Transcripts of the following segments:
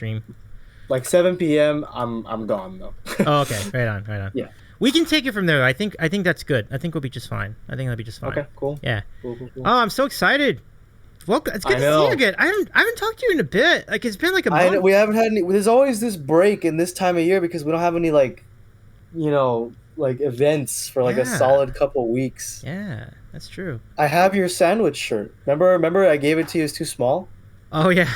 stream? Like 7 p.m. I'm gone though. Oh, okay. Right on. Yeah. We can take it from there. I think that's good. I think we'll be just fine. I think that'll be just fine. Okay, cool. Yeah. Cool. Oh, I'm so excited. Welcome. It's good to see you again. I haven't talked to you in a bit. Like it's been like a month. We haven't had any. There's always this break in this time of year because we don't have any like events for like a solid couple weeks. Yeah, that's true. I have your sandwich shirt. Remember I gave it to you. It's too small. Oh yeah.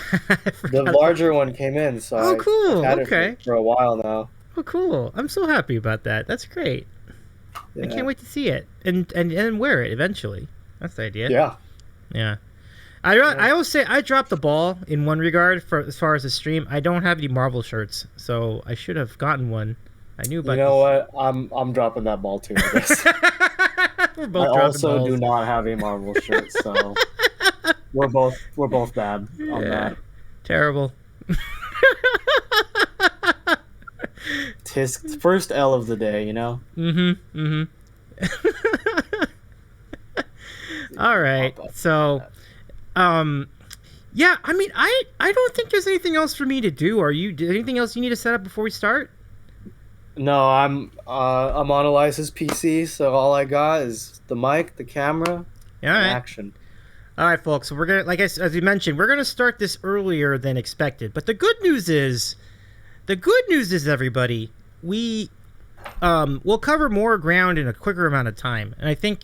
The larger one came in, so cool. I've had it for a while now. Oh, cool. I'm so happy about that. That's great. Yeah. I can't wait to see it and wear it eventually. That's the idea. Yeah. I always say I dropped the ball in one regard for as far as the stream. I don't have any Marvel shirts, so I should have gotten one. I knew about. You know what? I'm dropping that ball too. I guess. I also do not have a Marvel shirt, so we're both bad on that. Terrible. Tisk, first L of the day, you know. All right, so, yeah. I mean, I don't think there's anything else for me to do. Anything else you need to set up before we start? No, I'm on Eliza's PC, so all I got is the mic, the camera, and action. All right, folks. So we're gonna, as we mentioned, we're gonna start this earlier than expected. But the good news is, everybody, we'll cover more ground in a quicker amount of time, and I think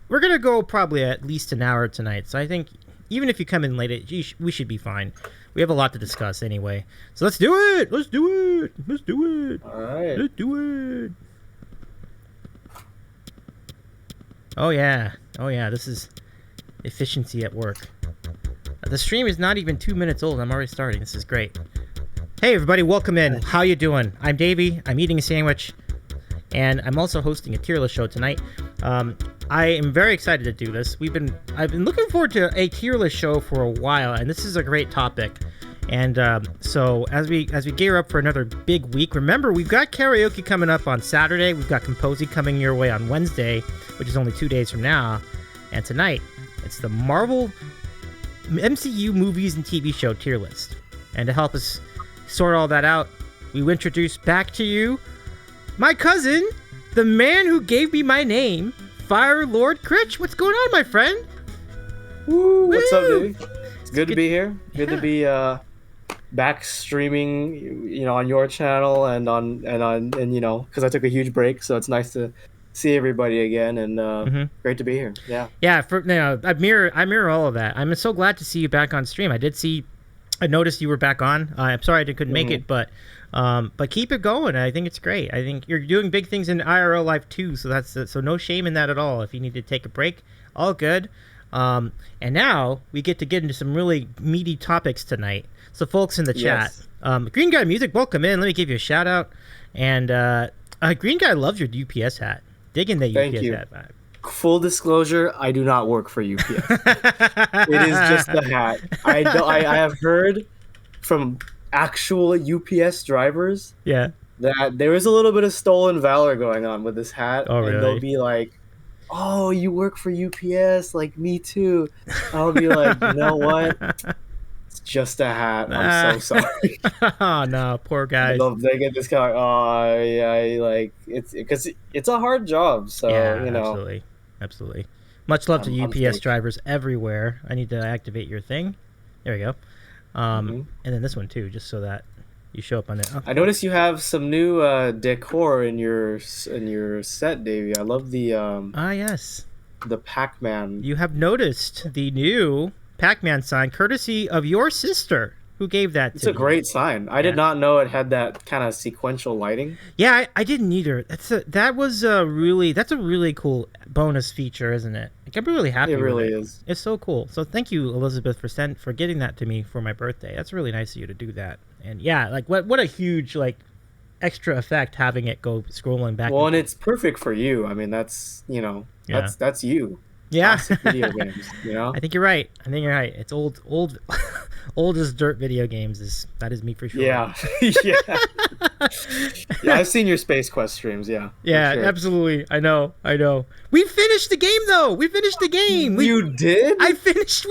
we're gonna go probably at least an hour tonight. So I think even if you come in late, we should be fine. We have a lot to discuss anyway. So let's do it. All right. Let's do it. Oh yeah. This is efficiency at work. The stream is not even 2 minutes old. I'm already starting. This is great. Hey everybody, welcome in. How you doing? I'm Davy. I'm eating a sandwich, and I'm also hosting a tier list show tonight. I am very excited to do this. I've been looking forward to a tier list show for a while, and this is a great topic. And so as we gear up for another big week, remember we've got karaoke coming up on Saturday. We've got Composing coming your way on Wednesday, which is only 2 days from now. And tonight, it's the Marvel MCU movies and TV show tier list. And to help us sort all that out, we introduce back to you my cousin, the man who gave me my name, Firelord Critch. What's going on, my friend? Woo! What's up, Davey? It's good to be here. Good to be back streaming, on your channel and because I took a huge break, so it's nice to see everybody again, and great to be here. Yeah. I mirror all of that. I'm so glad to see you back on stream. I noticed you were back on. I'm sorry I couldn't make it, but keep it going. I think it's great. I think you're doing big things in IRL life too, so so no shame in that at all. If you need to take a break, all good. And now we get into some really meaty topics tonight. So folks in the chat, Green Guy Music, welcome in. Let me give you a shout out. And Green Guy loves your UPS hat. Digging the UPS hat vibe. Full disclosure, I do not work for UPS. It is just a hat. I have heard from actual UPS drivers that there is a little bit of stolen valor going on with this hat. Oh, really? And they'll be like, "Oh, you work for UPS? Like me too." I'll be like, "You know what? It's just a hat. I'm so sorry." Oh no, poor guys. They get this kind of, oh yeah, like it's because it's a hard job. So Absolutely. Much love to UPS drivers everywhere. I need to activate your thing. There we go. And then this one too, just so that you show up on there. Oh. I noticed you have some new decor in your set, Davey. I love the yes, the Pac-Man. You have noticed the new Pac-Man sign, courtesy of your sister, who gave that to me. It's a great sign. I did not know it had that kind of sequential lighting. Yeah, I didn't either. That's a really cool bonus feature, isn't it? Like, I'm really happy with it. It really is. It's so cool. So thank you, Elizabeth, for getting that to me for my birthday. That's really nice of you to do that. And yeah, like what a huge extra effect having it go scrolling back. Well, and it's perfect for you. I mean, that's that's you. Yeah. Classic video games, I think you're right. It's old old as dirt video games. That is me for sure. Yeah. Yeah, I've seen your Space Quest streams. Yeah, sure. Absolutely. I know. We finished the game though. You did? We finished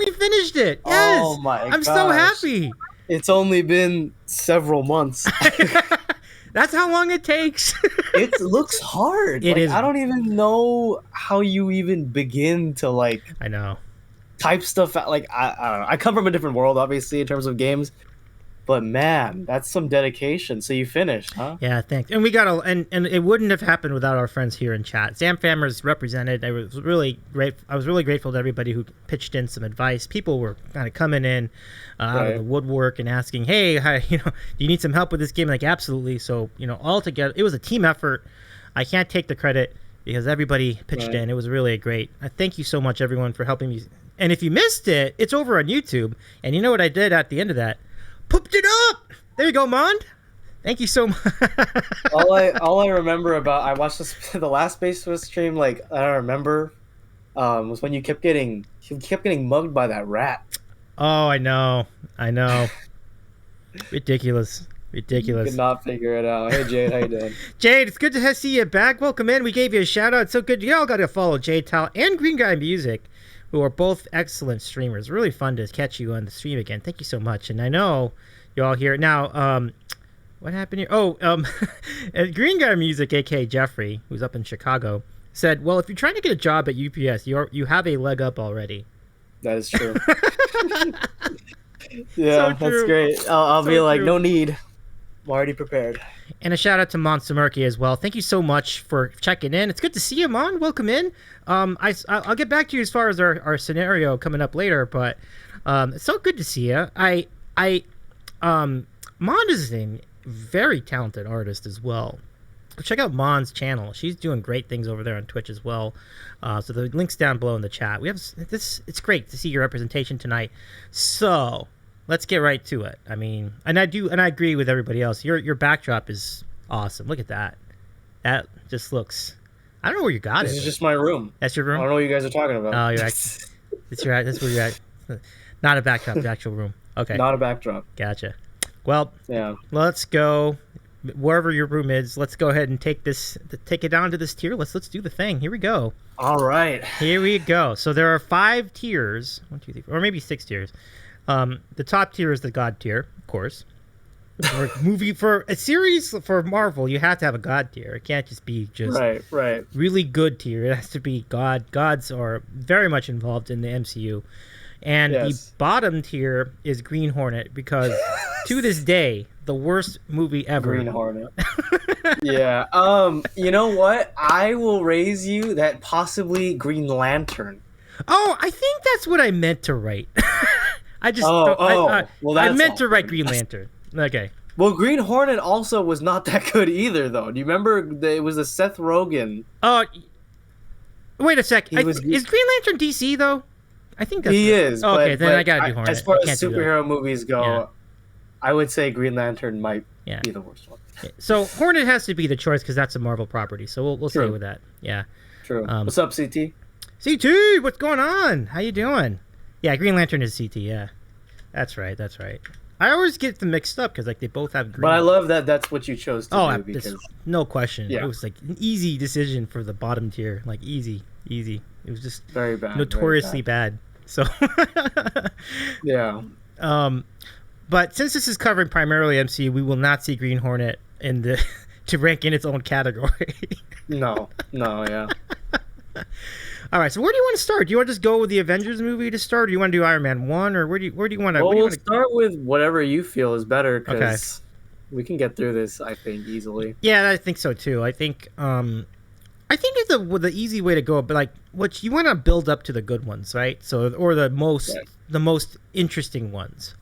it. Yes. Oh my gosh. I'm so happy. It's only been several months. That's how long it takes. It looks hard. It Like, is. I don't even know how you even begin to like I know. type stuff out. Like I don't know. I come from a different world, obviously, in terms of games. But man, that's some dedication. So you finished, huh? Yeah, thanks. And we got and it wouldn't have happened without our friends here in chat. Sam Famers represented. I was really grateful to everybody who pitched in some advice. People were kind of coming in out of the woodwork and asking, "Hey, do you need some help with this game?" Like, absolutely. So, all together, it was a team effort. I can't take the credit because everybody pitched in. It was really a great. Thank you so much, everyone, for helping me. And if you missed it, it's over on YouTube. And you know what I did at the end of that? Pooped it up. There you go, Mond. Thank you so much. all I remember about I watched the last Space Force stream. Like I don't remember, was when you kept getting mugged by that rat. Oh, I know. Ridiculous. Could not figure it out. Hey Jade, how you doing? Jade, it's good to see you back. Welcome in. We gave you a shout out. It's so good. You all got to follow Jade Tal and Green Guy Music, who are both excellent streamers. Really fun to catch you on the stream again. Thank you so much. And I know you all here now. What happened here? Oh, Green Guy Music, aka Jeffrey, who's up in Chicago, said, "Well, if you're trying to get a job at UPS, you have a leg up already." That is true. Yeah, So true. that's great. I'll So be like, true. no need. I'm already prepared. And a shout out to Mon Samurki as well. Thank you so much for checking in. It's good to see you, Mon. Welcome in. I'll get back to you as far as our scenario coming up later, but it's so good to see you. Mon is a very talented artist as well. Check out Mon's channel. She's doing great things over there on Twitch as well. So the link's down below in the chat. We have this. It's great to see your representation tonight. So let's get right to it. I mean, and I agree with everybody else. Your backdrop is awesome. Look at that. That just looks. I don't know where you got it. This is just my room. That's your room. I don't know what you guys are talking about. Oh, that's where you're at. Not a backdrop. The actual room. Okay. Not a backdrop. Gotcha. Well, Yeah. let's go wherever your room is. Let's go ahead and take it down to this tier. Let's do the thing. Here we go. All right. Here we go. So there are 5 tiers. 1, 2, 3, 4, or maybe 6 tiers. The top tier is the God tier, of course. For a series for Marvel, you have to have a God tier. It can't just be just Right. really good tier. It has to be God. Gods are very much involved in the MCU. And the bottom tier is Green Hornet because to this day, the worst movie ever. Green Hornet. Yeah. You know what? I will raise you that possibly Green Lantern. Oh, I think that's what I meant to write. I just Well, I that's meant to awful. write Green Lantern. Okay. Well, Green Hornet also was not that good either, though. Do you remember? It was the Seth Rogen. Oh, wait a sec. He was- Is Green Lantern DC though? I think that's He is. Oh, okay, but, then but I gotta do Hornet. As far I as can't do that. superhero movies go, Yeah. I would say Green Lantern might Yeah. be the worst one. So Hornet has to be the choice because that's a Marvel property. So we'll stay True. with that. Yeah. True. What's up, CT? CT, what's going on? How you doing? Yeah, Green Lantern is CT. Yeah, that's right. I always get them mixed up because they both have green. But I love that that's what you chose to do because no question. Yeah. It was an easy decision for the bottom tier. Easy. It was just very bad. notoriously bad. So yeah. But since this is covering primarily MCU, we will not see Green Hornet in the to rank in its own category. No, yeah. All right, so where do you want to start? Do you want to just go with the Avengers movie to start, or do you want to do Iron Man 1, or where do you want to? Well, we'll start with whatever you feel is better because Okay. we can get through this, I think, easily. Yeah, I think so too. I think it's the easy way to go, but what you want to build up to the good ones, right? So or the most interesting ones.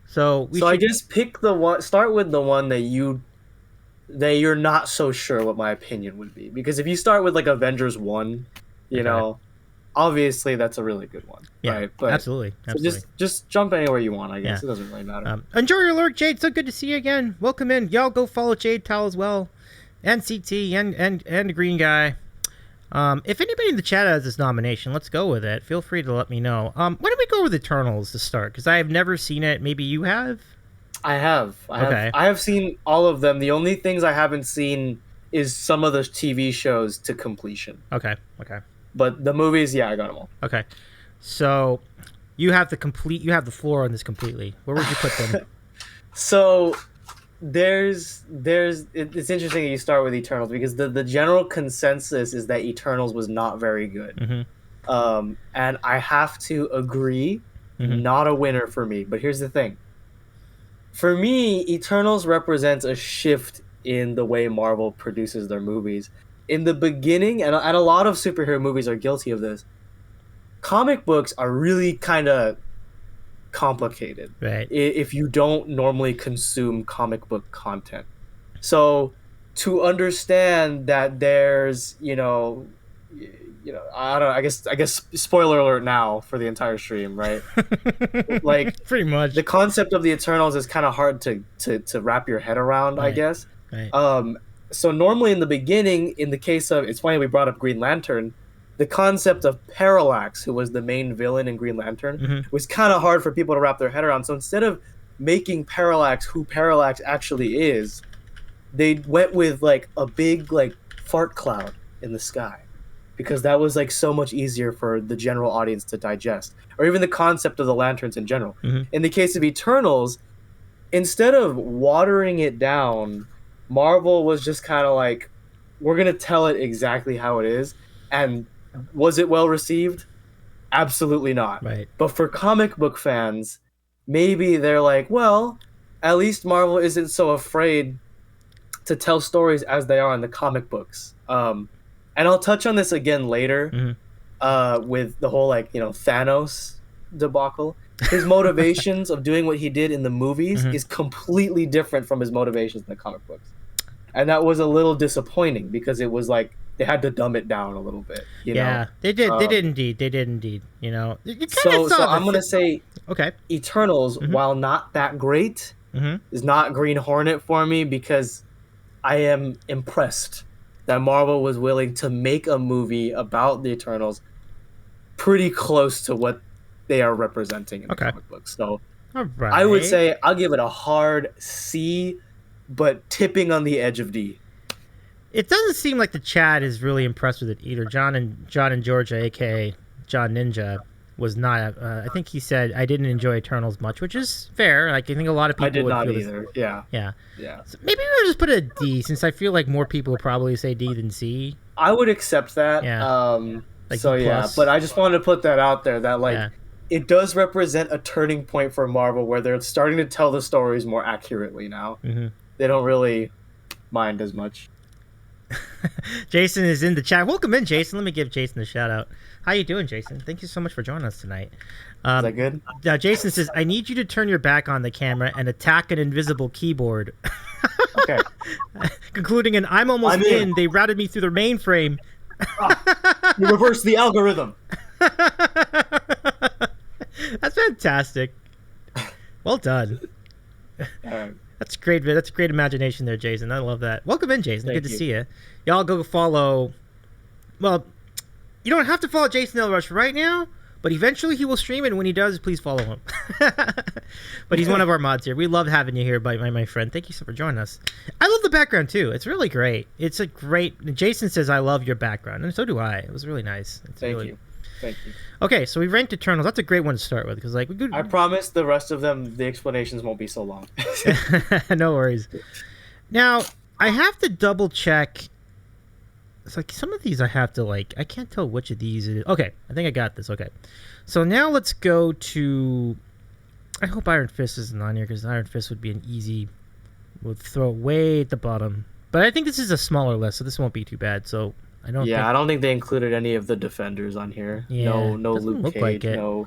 So I guess pick the one. Start with the one that you're not so sure what my opinion would be, because if you start with Avengers 1, you know, obviously that's a really good one. Yeah, right? But absolutely. So just jump anywhere you want. I guess it doesn't really matter. Enjoy your lurk, Jade. So good to see you again. Welcome in. Y'all go follow Jade Tal as well, and CT and the Green Guy. If anybody in the chat has this nomination, let's go with it. Feel free to let me know. Why don't we go with Eternals to start? Because I have never seen it. Maybe you have. I have seen all of them. The only things I haven't seen is some of the TV shows to completion. Okay. But the movies, I got them all. Okay. So you have the floor on this completely. Where would you put them? So it's interesting that you start with Eternals because the general consensus is that Eternals was not very good. And I have to agree, not a winner for me. But here's the thing. For me, Eternals represents a shift in the way Marvel produces their movies. In the beginning, and a lot of superhero movies are guilty of this, comic books are really kind of complicated if you don't normally consume comic book content. So to understand that there's, I don't know, I guess spoiler alert now for the entire stream, right? Like pretty much the concept of the Eternals is kind of hard to wrap your head around, I guess. So normally in the beginning, in the case of, it's funny we brought up Green Lantern, the concept of Parallax, who was the main villain in Green Lantern, was kind of hard for people to wrap their head around. So instead of making Parallax who Parallax actually is, they went with like a big like fart cloud in the sky, because that was like so much easier for the general audience to digest, or even the concept of the lanterns in general. In the case of Eternals, instead of watering it down, Marvel was just kind of like, we're going to tell it exactly how it is. And was it well received? Absolutely not. But for comic book fans, maybe they're like, well, at least Marvel isn't so afraid to tell stories as they are in the comic books. And I'll touch on this again later with the whole Thanos debacle. His motivations of doing what he did in the movies is completely different from his motivations in the comic books. And that was a little disappointing because it was like they had to dumb it down a little bit. You know? They did. They did indeed. You know. So I'm gonna say, okay, Eternals, while not that great, is not Green Hornet for me, because I am impressed that Marvel was willing to make a movie about the Eternals pretty close to what they are representing in the comic books. So I would say I'll give it a hard C, but tipping on the edge of D. It doesn't seem like the chat is really impressed with it either. John and Georgia, aka John Ninja, was not. I think he said, I didn't enjoy Eternals much, which is fair. Like, I think a lot of people I did would not feel either. Yeah. So maybe we'll just put it a D, since I feel like more people will probably say D than C. I would accept that. Like so D+. yeah, but I just wanted to put that out there that it does represent a turning point for Marvel where they're starting to tell the stories more accurately now. They don't really mind as much. Jason is in the chat. Welcome in, Jason. Let me give Jason a shout out. How you doing, Jason? Thank you so much for joining us tonight. Is that good? Now, Jason says, I need you to turn your back on the camera and attack an invisible keyboard. Okay. Concluding an I'm almost in. They routed me through the mainframe. You reversed the algorithm. That's fantastic. Well done. That's great. That's great imagination there, Jason. I love that. Welcome in, Jason. Good to see you. Y'all go follow. Well, you don't have to follow Jason L. Rush right now, but eventually he will stream, and when he does, please follow him. But he's one of our mods here. We love having you here, my friend. Thank you so much for joining us. I love the background too. It's really great. It's a great. Jason says, "I love your background," and so do I. It was really nice. Thank you. Okay, so we ranked Eternals. That's a great one to start with, because I promise the rest of them, the explanations won't be so long. No worries. Now I have to double check. It's like some of these I have to I can't tell which of these it is. Okay, I think I got this. Okay, so now let's go to. I hope Iron Fist isn't on here, because Iron Fist would be an easy. We'll throw it way at the bottom. But I think this is a smaller list, so this won't be too bad. So. I don't think they included any of the Defenders on here. Yeah, no Luke Cage, like it. no.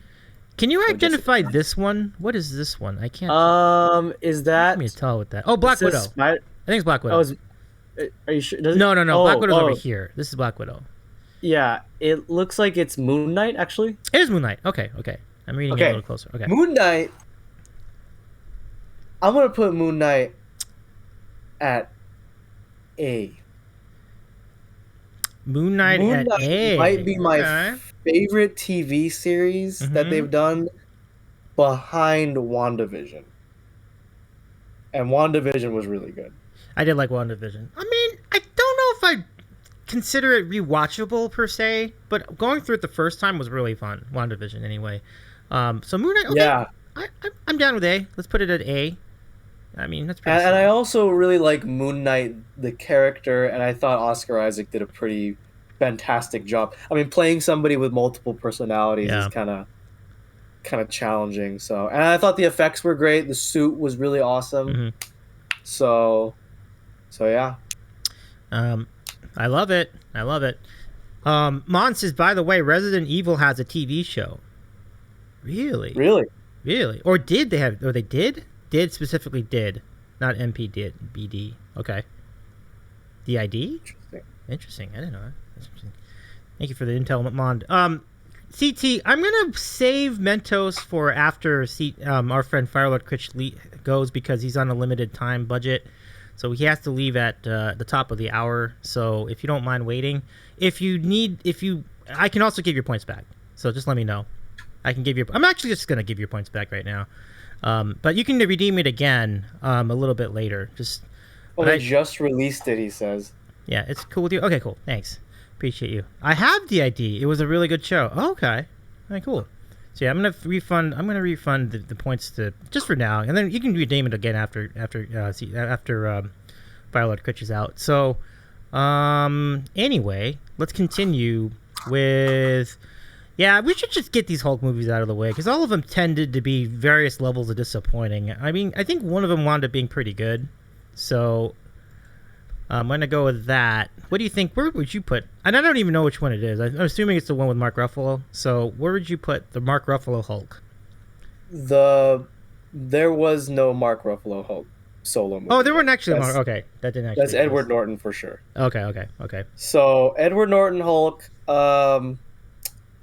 Can you identify this one? What is this one? I can't. Is that? Let me tell what that. Oh, Black Widow. I think it's Black Widow. Are you sure? No. Black Widow's over here. This is Black Widow. Yeah, it looks like it's Moon Knight, actually. It is Moon Knight. Okay. I'm reading it a little closer. Okay. Moon Knight. I'm gonna put Moon Knight at A. Moon Knight at A might be my favorite TV series that they've done, behind WandaVision. And WandaVision was really good. I did like WandaVision. I mean, I don't know if I consider it rewatchable per se, but going through it the first time was really fun. WandaVision, anyway. So Moon Knight. Okay, yeah, I'm down with A. Let's put it at A. I mean, that's pretty And I solid. also really like Moon Knight, the character, and I thought Oscar Isaac did a pretty fantastic job. I mean, playing somebody with multiple personalities is Yeah. kind of challenging. So, and I thought the effects were great. The suit was really awesome. Hmm. So, yeah. Um, I love it. I love it. Mon says, by the way, Resident Evil has a TV show. Really? Really Really? Or did they have? Or they did? Did specifically did, not MP did. BD. Okay. DID. interesting. Interesting. I didn't know that. That's interesting. Thank you for the intel, Mond. CT, I'm gonna save Mentos for after our friend Firelord Critch goes because he's on a limited time budget, so he has to leave at the top of the hour. So if you don't mind waiting, I can also give your points back. So just let me know. I'm actually just gonna give your points back right now, but you can redeem it again a little bit later. Oh, they just released it. He says. Yeah, it's cool with you. Okay, cool. Thanks. Appreciate you. I have the ID. It was a really good show. Oh, okay. All right, cool. So yeah, I'm gonna refund the points to just for now, and then you can redeem it again after Firelord Critch is out. So, anyway, let's continue with. Yeah, we should just get these Hulk movies out of the way because all of them tended to be various levels of disappointing. I mean, I think one of them wound up being pretty good. So I'm going to go with that. What do you think? Where would you put? And I don't even know which one it is. I'm assuming it's the one with Mark Ruffalo. So where would you put the Mark Ruffalo Hulk? There was no Mark Ruffalo Hulk solo movie. Oh, there weren't actually Mark. Okay, that didn't actually. That's Edward Norton for sure. Okay. So Edward Norton Hulk.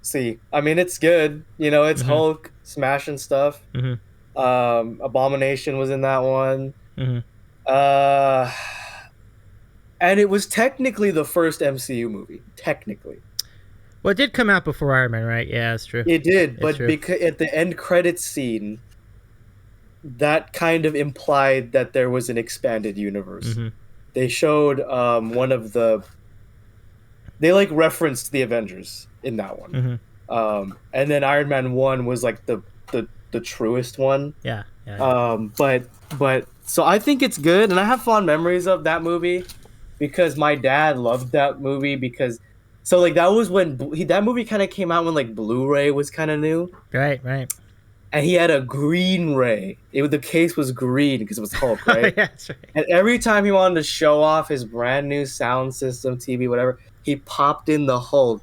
See, I mean, it's good. You know, it's Hulk smashing stuff. Abomination was in that one. And it was technically the first MCU movie. Technically. Well, it did come out before Iron Man, right? Yeah, that's true. It did, but because at the end credits scene, that kind of implied that there was an expanded universe. They showed one of the. They like referenced the Avengers in that one, and then Iron Man 1 was like the truest one. Yeah. But so I think it's good, and I have fond memories of that movie because my dad loved that movie because. So like that was when that movie kind of came out when like Blu-ray was kind of new. Right. And he had a green ray. The case was green because it was Hulk, right? Yeah, that's right. And every time he wanted to show off his brand new sound system, TV, whatever, he popped in the Hulk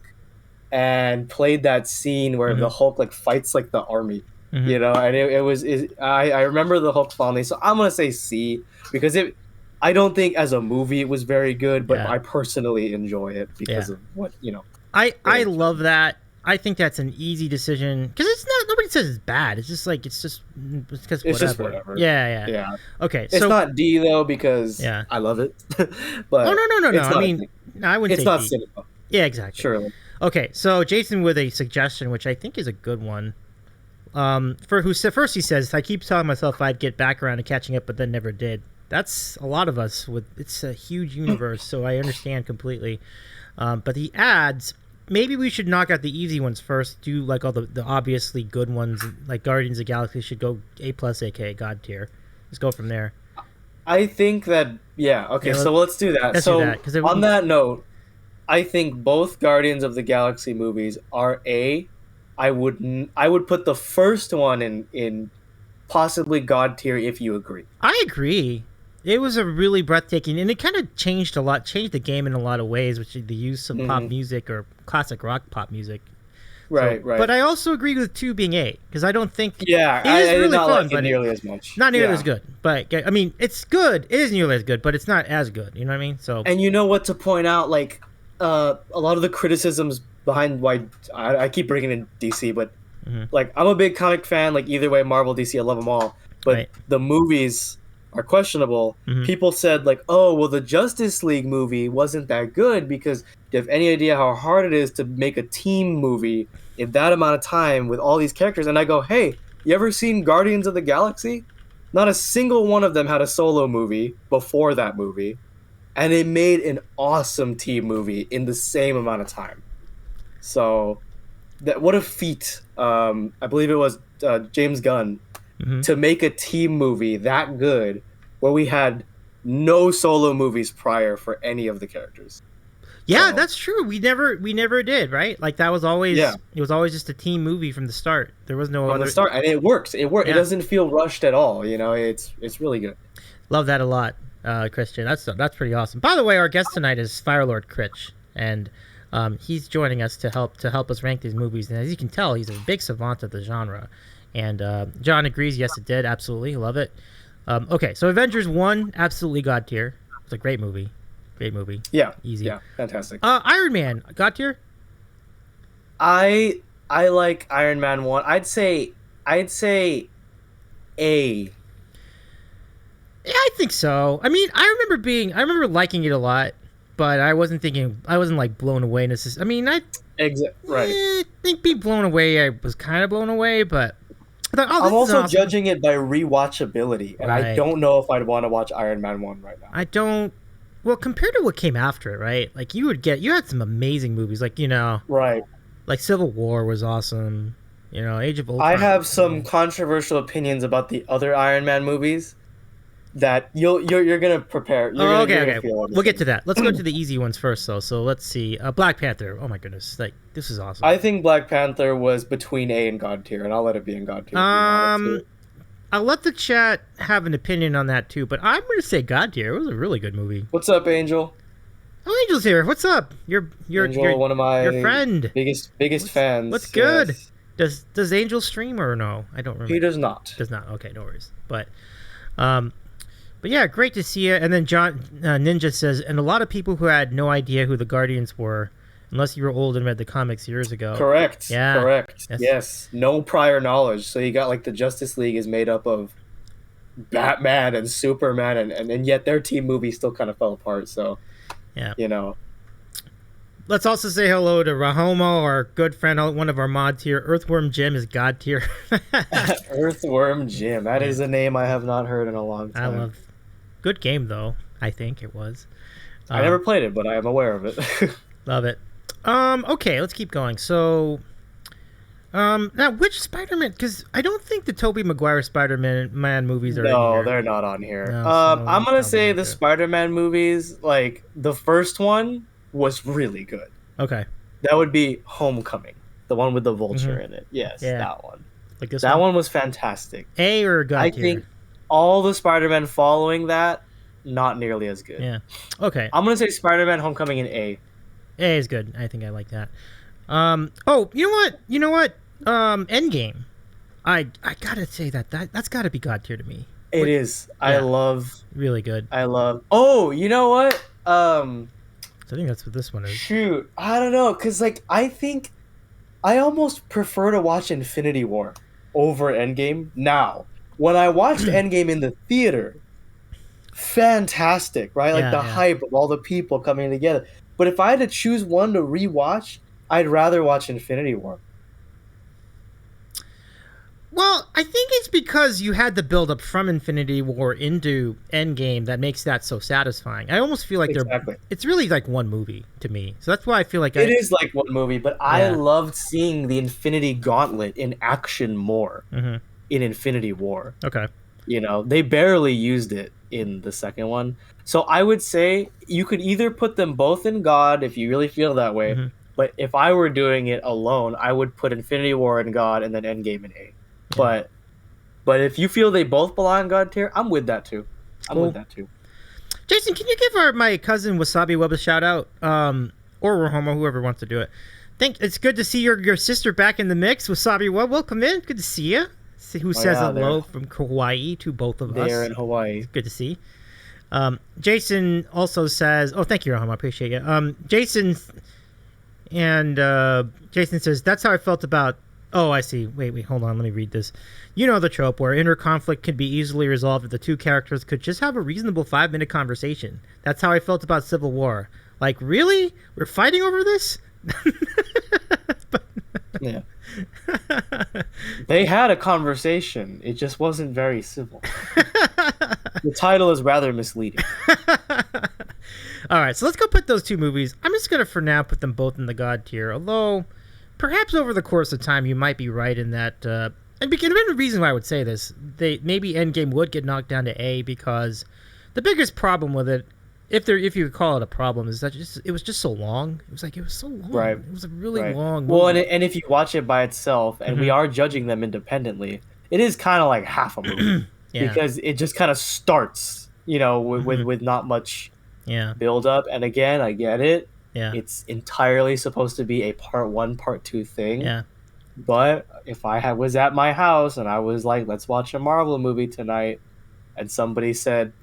and played that scene where the Hulk like fights like the army, you know. And I remember the Hulk fondly. So I'm gonna say C because I don't think as a movie it was very good, but I personally enjoy it because of what you know. I love that. I think that's an easy decision because it's not. Nobody says it's bad. It's just because it's just whatever. Yeah. Okay, it's not D though because I love it. But no. I mean, I wouldn't say it's not D. cinema. Yeah, exactly. Surely. Okay, so Jason with a suggestion, which I think is a good one. First he says, I keep telling myself I'd get back around to catching up, but then never did. That's a lot of us. It's a huge universe, so I understand completely. But he adds, maybe we should knock out the easy ones first. Do like all the obviously good ones, like Guardians of the Galaxy should go A+, aka God tier. Let's go from there. I think that so let's do that. Let's do that, on that note, I think both Guardians of the Galaxy movies are A. I would put the first one in possibly God tier if you agree. I agree. It was a really breathtaking, and it kind of changed the game in a lot of ways, which is the use of pop music or classic rock pop music. Right. But I also agree with 2 being A, because I don't think... Yeah, it is I really did not fun, like it nearly as much. Not nearly as good. But, I mean, it's good. It is nearly as good, but it's not as good. You know what I mean? So. And you know what to point out? Like, a lot of the criticisms behind why... I keep bringing in DC, but, like, I'm a big comic fan. Like, either way, Marvel, DC, I love them all. But the movies... are questionable. People said like, oh, well, the Justice League movie wasn't that good because do you have any idea how hard it is to make a team movie in that amount of time with all these characters? And I go, hey, you ever seen Guardians of the Galaxy? Not a single one of them had a solo movie before that movie, and it made an awesome team movie in the same amount of time. So what a feat. I believe it was James Gunn to make a team movie that good where we had no solo movies prior for any of the characters. Yeah, So, that's true. We never did, right? Like that was always Yeah. it was always just a team movie from the start. There was no from other. the start, and it works. It works. Yeah. It doesn't feel rushed at all. You know, it's really good. Love that a lot, Christian. That's pretty awesome. By the way, our guest tonight is Firelord Critch, and he's joining us to help us rank these movies. And as you can tell, he's a big savant of the genre. And John agrees. Yes, it did. Absolutely, love it. Okay, so Avengers 1, absolutely god tier. It's a great movie. Great movie. Yeah, Easy. Yeah, fantastic. Iron Man, god tier. I like Iron Man 1. I'd say A. Yeah, I think so. I mean, I remember liking it a lot, but I wasn't like blown away necessarily. I mean, Right. I think being blown away, I was kind of blown away, but I thought, I'm also awesome. judging it by rewatchability, and I don't know if I'd want to watch Iron Man 1 right now. I don't. Well, compared to what came after it, right? Like you had some amazing movies, like Right. like Civil War was awesome. Age of Ultron. I have some controversial opinions about the other Iron Man movies that you're gonna prepare. Okay. We'll get to that. Let's go to the easy ones first, though. So let's see. Black Panther. Oh my goodness, like this is awesome. I think Black Panther was between A and God tier, and I'll let it be in God tier. I'll let the chat have an opinion on that too, but I'm gonna say God tier. It was a really good movie. What's up, Angel? Oh, Angel's here. What's up? You're Angel, one of my your friend. Biggest fans. What's good? Yes. Does Angel stream or no? I don't remember. He does not. Does not. Okay, no worries. But yeah, great to see you. And then John Ninja says, and a lot of people who had no idea who the Guardians were, unless you were old and read the comics years ago. Correct. Yeah. Correct. Yes. No prior knowledge. So you got like the Justice League is made up of Batman and Superman, and yet their team movie still kind of fell apart. So, yeah. Let's also say hello to Rahomo, our good friend, one of our mods here. Earthworm Jim is god tier. Earthworm Jim. That is a name I have not heard in a long time. I love. Good game though. I think it was. I never played it, but I am aware of it. Love it. Okay, let's keep going. So, now which Spider-Man? Because I don't think the Tobey Maguire Spider-Man movies are. No, in here. they're not on here. No, I'm gonna say the Spider-Man movies, like the first one was really good. Okay. That would be Homecoming, the one with the vulture in it. Yes, that one. Like this. That one was fantastic. A or god tier? I think all the Spider-Man following that, not nearly as good. Yeah. Okay. I'm gonna say Spider-Man Homecoming in A. A is good. I think I like that. Oh, you know what? Endgame. I gotta say that's gotta be god tier to me. It is. Yeah. I love. Really good. I love. Oh, you know what? So I think that's what this one is. Shoot, I don't know, cause like I think I almost prefer to watch Infinity War over Endgame now. When I watched Endgame in the theater, fantastic, right? Like the hype of all the people coming together. But if I had to choose one to rewatch, I'd rather watch Infinity War. Well, I think it's because you had the build up from Infinity War into Endgame that makes that so satisfying. I almost feel like it's really like one movie to me. So that's why I feel like it is like one movie, but I loved seeing the Infinity Gauntlet in action more in Infinity War. Okay. They barely used it in the second one. So I would say you could either put them both in God if you really feel that way. But if I were doing it alone, I would put Infinity War in God and then Endgame in A. But if you feel they both belong in God tier, I'm with that too. Jason, can you give my cousin Wasabi Web a shout out? Or Rohomo, whoever wants to do it. It's good to see your sister back in the mix. Wasabi Web, welcome in. Good to see you. Who says hello from Hawaii to both of us. They're in Hawaii. Good to see. Jason also says, oh, thank you, Rohomo. I appreciate you. Jason says, that's how I felt about. Oh, I see. Wait, hold on. Let me read this. You know the trope where inner conflict can be easily resolved if the two characters could just have a reasonable 5-minute conversation. That's how I felt about Civil War. Like, really? We're fighting over this? Yeah. They had a conversation. It just wasn't very civil. The title is rather misleading. All right, so let's go put those two movies. I'm just going to, for now, put them both in the God tier, although perhaps over the course of time you might be right in that and the reason why I would say this, maybe Endgame would get knocked down to A because the biggest problem with it, if you would call it a problem, is that it was just so long. It was so long. Right. It was a really long movie. Well, and if you watch it by itself, and we are judging them independently, it is kind of like half a movie because it just kind of starts, with not much build up. And again, I get it. Yeah. It's entirely supposed to be a part 1, part 2 thing. Yeah. But if I was at my house and I was like, let's watch a Marvel movie tonight, and somebody said,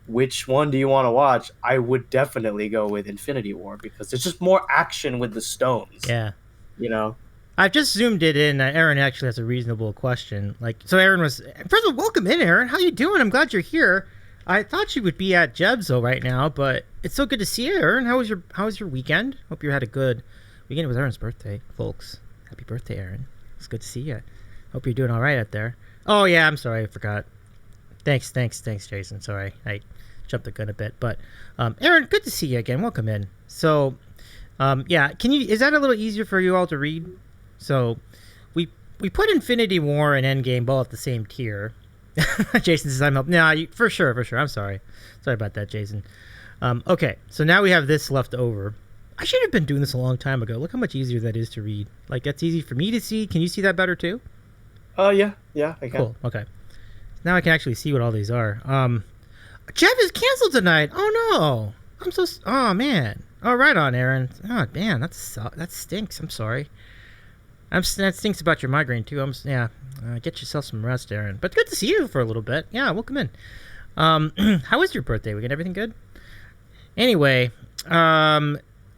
which one do you want to watch? I would definitely go with Infinity War because there's just more action with the stones. Yeah. I've just zoomed it in. Aaron actually has a reasonable question. Aaron was... First of all, welcome in, Aaron. How you doing? I'm glad you're here. I thought you would be at Jebzo right now, but it's so good to see you, Aaron. How was your weekend? Hope you had a good weekend. It was Aaron's birthday, folks. Happy birthday, Aaron. It's good to see you. Hope you're doing all right out there. Oh, yeah, I'm sorry. I forgot. Thanks, Jason. Sorry, I jumped the gun a bit. But, Aaron, good to see you again. Welcome in. So, is that a little easier for you all to read? So, we put Infinity War and Endgame both at the same tier. Jason says I'm up. No, for sure. I'm sorry. Sorry about that, Jason. Okay, so now we have this left over. I should have been doing this a long time ago. Look how much easier that is to read. That's easy for me to see. Can you see that better too? Yeah, I can. Cool. Okay. Now I can actually see what all these are. Jeff is canceled tonight. Oh no. Oh man. Oh, right on, Aaron. Oh man, that stinks. I'm sorry. That stinks about your migraine too. Get yourself some rest, Aaron. But good to see you for a little bit. Yeah, welcome in. How was your birthday weekend? Everything good? Anyway,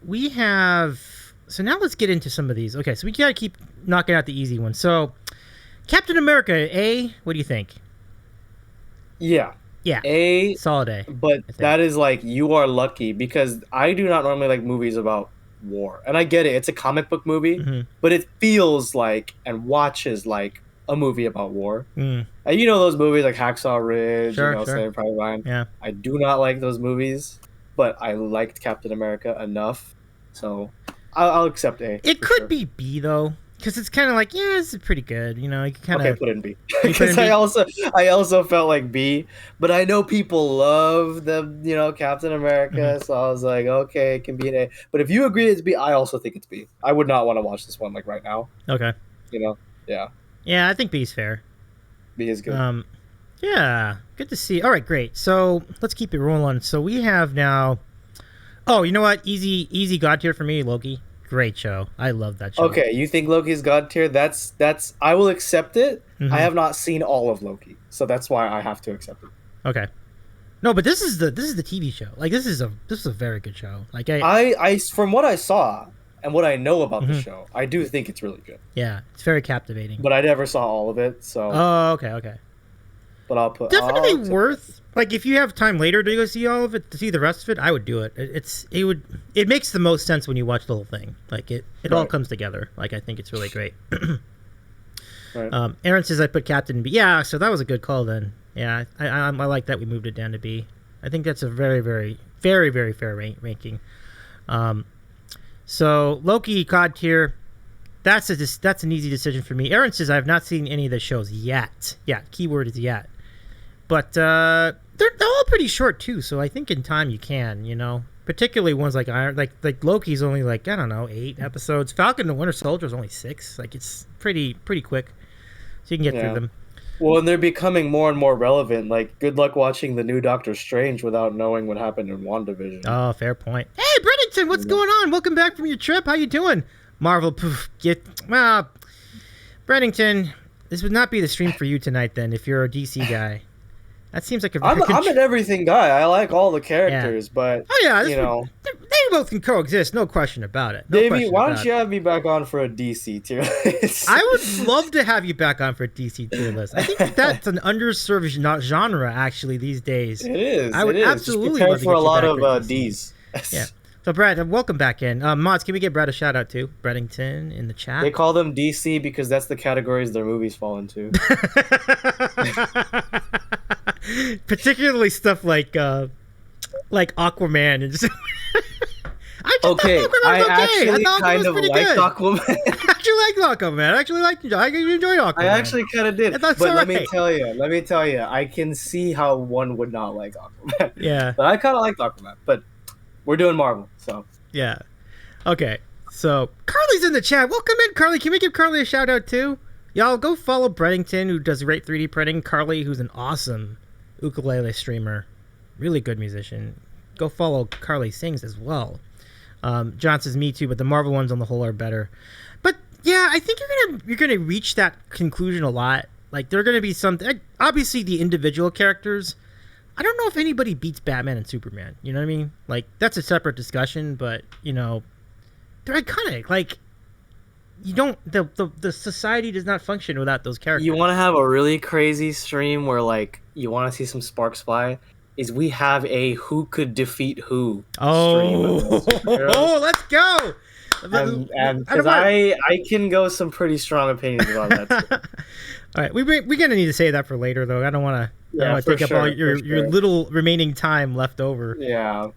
we have... So now let's get into some of these. Okay, so we gotta keep knocking out the easy ones. So, Captain America, A, what do you think? Yeah. Yeah. A. Solid A. But that is you are lucky because I do not normally like movies about war. And I get it. It's a comic book movie, but it feels and watches like a movie about war. And those movies like Hacksaw Ridge, Saving Private Ryan. Yeah. I do not like those movies, but I liked Captain America enough, so I'll accept A. It could be B though, because it's kind of this is pretty good. You can kind of put it in B. Because I also felt like B, but I know people love the Captain America, so I was like, okay, it can be an A. But if you agree it's B, I also think it's B. I would not want to watch this one right now. Okay. Yeah. Yeah, I think B is fair. B is good. Yeah, good to see. All right, great. So let's keep it rolling. So we have now. Oh, you know what? Easy God tier for me, Loki. Great show. I love that show. Okay, you think Loki's God tier? That's. I will accept it. I have not seen all of Loki, so that's why I have to accept it. Okay. No, but this is the TV show. This is a very good show. I from what I saw and what I know about the show, I do think it's really good. Yeah, it's very captivating. But I never saw all of it, so. Oh, okay. But I'll put definitely worth. If you have time later to go see all of it, to see the rest of it, I would do it. It makes the most sense when you watch the whole thing. It all comes together. I think it's really great. Right. Aaron says I put Captain B. Yeah, so that was a good call then. Yeah, I like that we moved it down to B. I think that's a very, very, very, very fair ranking. So Loki God tier, that's an easy decision for me. Aaron says I have not seen any of the shows yet. Yeah, keyword is yet. But they're all pretty short too, so I think in time you can, particularly ones like Iron, like Loki's only I don't know 8 episodes. Falcon and Winter Soldier is only 6. It's pretty quick, so you can get through them. Well, and they're becoming more and more relevant. Good luck watching the new Doctor Strange without knowing what happened in WandaVision. Oh, fair point. Hey, Brenington, what's going on? Welcome back from your trip. How you doing? Marvel, Brenington, this would not be the stream for you tonight then if you're a DC guy. That seems like I'm an everything guy. I like all the characters, but they both can coexist. No question about it. Davey, why don't you have me back on for a DC tier list? I would love to have you back on for a DC tier list. I think that's an underserved genre actually these days. It is. I would absolutely prepare love to for get a you lot back of D's. Yeah. So Brad, welcome back in. Mods, can we get Brad a shout out too? Bredington in the chat. They call them DC because that's the categories their movies fall into. Particularly stuff like Aquaman and just I just Okay, thought Aquaman I was okay. actually I thought Aquaman kind was of pretty liked good. Aquaman. I actually liked Aquaman. I actually enjoyed Aquaman. I actually kind of did. That's But all let me right. tell you, I can see how one would not like Aquaman. Yeah. But I kind of liked Aquaman. But we're doing Marvel, so. Yeah. Okay. So Carly's in the chat. Welcome in, Carly. Can we give Carly a shout out too? Y'all go follow Breddington, who does great 3D printing. Carly, who's an awesome ukulele streamer, really good musician. Go follow Carly Sings as well. John says me too, but the Marvel ones on the whole are better. But yeah, I think you're gonna reach that conclusion a lot. Like they're gonna be something. Obviously, the individual characters. I don't know if anybody beats Batman and Superman. You know what I mean? Like that's a separate discussion, but you know, they're iconic. Like you don't the society does not function without those characters. You want to have a really crazy stream where like you want to see some sparks fly? Is we have a who could defeat who Oh, stream. oh, let's go! And because I can go some pretty strong opinions about that too. All right, we're gonna need to save that for later, though. I don't want to take up all your little remaining time left over. Yeah.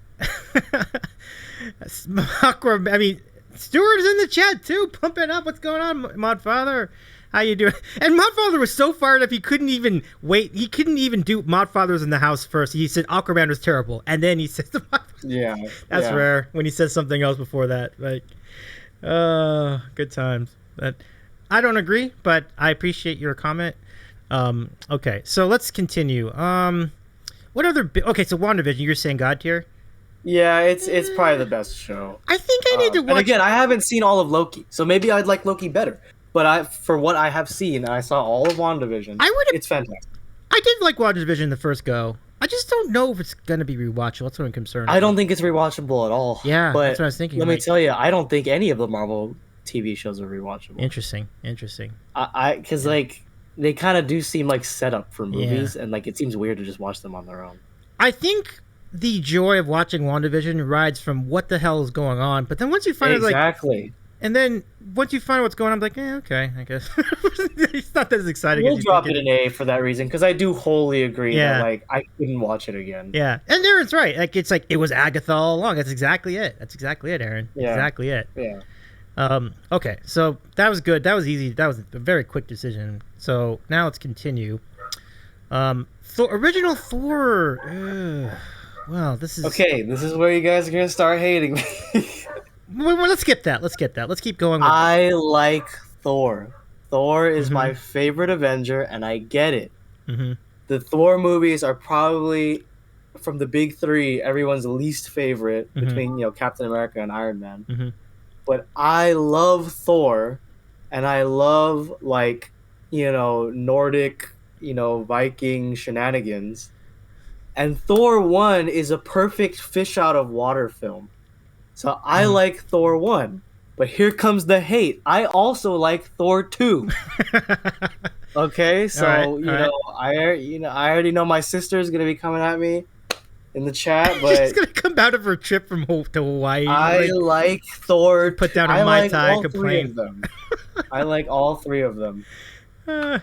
I mean, Stuart is in the chat too, pumping up. What's going on, Modfather? How you doing? And Modfather was so fired up he couldn't even wait. He couldn't even do Modfather's in the house first. He said Aquaman was terrible, and then he says, "Yeah, that's rare." When he says something else before that, like, good times. But I don't agree, but I appreciate your comment. Okay, so let's continue. What other? Okay, so WandaVision. You're saying God tier? Yeah, it's probably the best show. I think I need to watch. And again, I haven't seen all of Loki, so maybe I'd like Loki better. But for what I have seen, I saw all of WandaVision. It's fantastic. I did like WandaVision the first go. I just don't know if it's gonna be rewatchable. That's what I'm concerned. I don't think it's rewatchable at all. Yeah, but that's what I was thinking. Let me tell you, I don't think any of the Marvel TV shows are rewatchable. Interesting. Because like they kind of do seem like setup for movies, and like it seems weird to just watch them on their own. I think the joy of watching WandaVision rides from what the hell is going on, but then once you find exactly. And then once you find out what's going on, I'm like, okay, I guess it's not as exciting. We'll drop it an A for that reason, because I do wholly agree that like I couldn't watch it again. Yeah, and Aaron's right. Like it's like it was Agatha all along. That's exactly it, Aaron. Yeah. Exactly it. Yeah. Okay, so that was good. That was easy. That was a very quick decision. So now let's continue. Original Thor. Well, this is okay. This is where you guys are gonna start hating me. Well, let's skip that. Let's keep going. I like Thor. Thor is my favorite Avenger, and I get it. Mm-hmm. The Thor movies are probably, from the big three, everyone's least favorite between Captain America and Iron Man. Mm-hmm. But I love Thor, and I love Nordic, Viking shenanigans. And Thor 1 is a perfect fish out of water film. So I like Thor 1, but here comes the hate. I also like Thor 2. Okay, so I already know my sister's gonna be coming at me in the chat, but she's gonna come out of her trip from to Hawaii. I like Thor. Put down a Mai Tai, complain. I like all three of them. I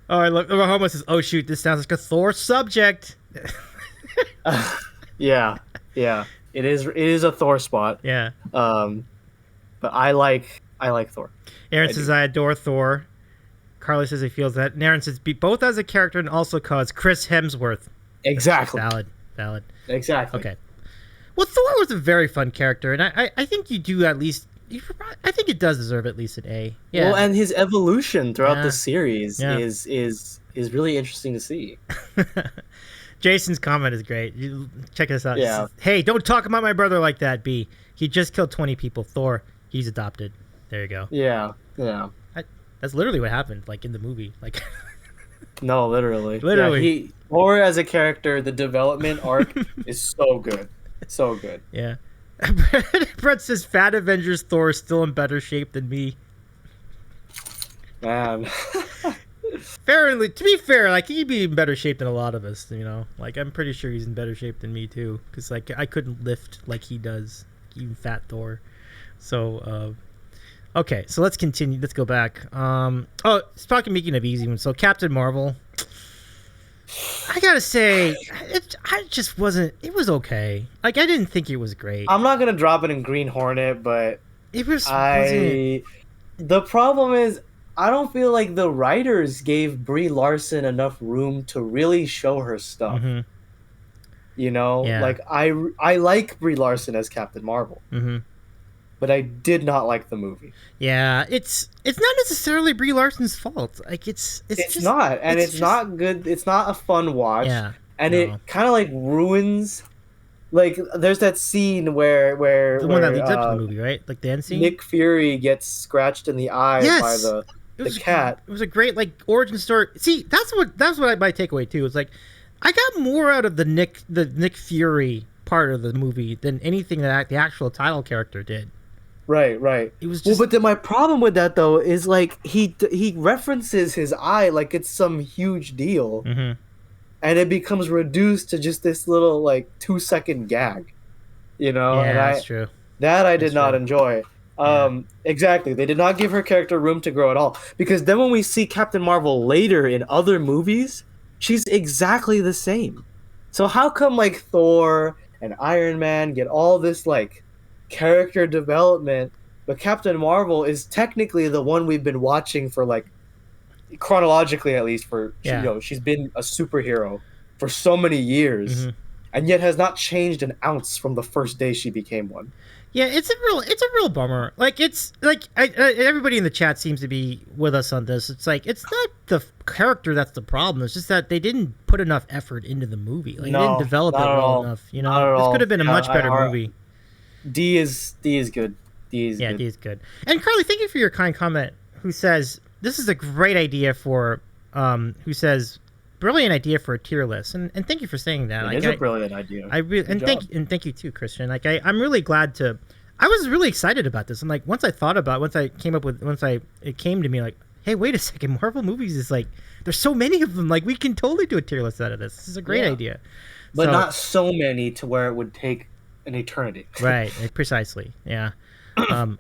love. Homo says, "Oh shoot, this sounds like a Thor subject." Yeah. It is a Thor spot. Yeah. But I like Thor. Aaron says I adore Thor. Carly says he feels that. And Aaron says both as a character and also cause Chris Hemsworth. Exactly. Valid. Exactly. Okay. Well, Thor was a very fun character, and I think you do at least. I think it does deserve at least an A. Yeah. Well, and his evolution throughout the series is really interesting to see. Jason's comment is great. Check this out. Yeah. Says, hey, don't talk about my brother like that, B. He just killed 20 people. Thor, he's adopted. There you go. Yeah. That's literally what happened, like in the movie. Like, no, literally. Yeah, Thor as a character, the development arc is so good. So good. Yeah. Brett says Fat Avengers Thor is still in better shape than me. Man. To be fair, like he'd be in better shape than a lot of us, Like I'm pretty sure he's in better shape than me too, because like I couldn't lift like he does, even Fat Thor. So, okay, so let's continue. Let's go back. Speaking of easy ones, so Captain Marvel. I gotta say, I just wasn't. It was okay. Like I didn't think it was great. I'm not gonna drop it in Green Hornet, but It was wasn't. I. The problem is, I don't feel like the writers gave Brie Larson enough room to really show her stuff. Mm-hmm. You know, Yeah. like I like Brie Larson as Captain Marvel, Mm-hmm. but I did not like the movie. Yeah, it's not necessarily Brie Larson's fault. Like it's It's just not, and it's just, not good. It's not a fun watch, Yeah, and no. it kind of like ruins. Like, there's that scene where The one that leads up to the movie, right? Like the end scene. Nick Fury gets scratched in the eye Yes! by the cat. It was a great like origin story. See, that's what my takeaway too. It's like I got more out of the Nick Fury part of the movie than anything that the actual title character did. Right. It was just Well, but then my problem with that though is like he references his eye like it's some huge deal, Mhm. and it becomes reduced to just this little like 2-second gag, you know. Yeah, and that's true. I did not true. enjoy. Exactly. They did not give her character room to grow at all. Because then when we see Captain Marvel later in other movies, she's exactly the same. So how come like Thor and Iron Man get all this like character development, but Captain Marvel is technically the one we've been watching for like chronologically at least for Yeah. she's been a superhero for so many years. Mhm. And yet has not changed an ounce from the first day she became one. Yeah, it's a real bummer. Like it's like everybody in the chat seems to be with us on this. It's like it's not the character that's the problem. It's just that they didn't put enough effort into the movie. Like they didn't develop it well enough. You know, this could have been a much better movie. D is good. D is good. D is good. And Carly, thank you for your kind comment. Who says this is a great idea for? Who says brilliant idea for a tier list? And thank you for saying that. It is a brilliant idea. Thank you too, Christian. Like I'm really glad to. I was really excited about this. And like once it came to me like, hey, wait a second, Marvel movies is like there's so many of them. Like we can totally do a tier list out of this. This is a great idea. But not so many to where it would take an eternity. Right. Precisely. Yeah.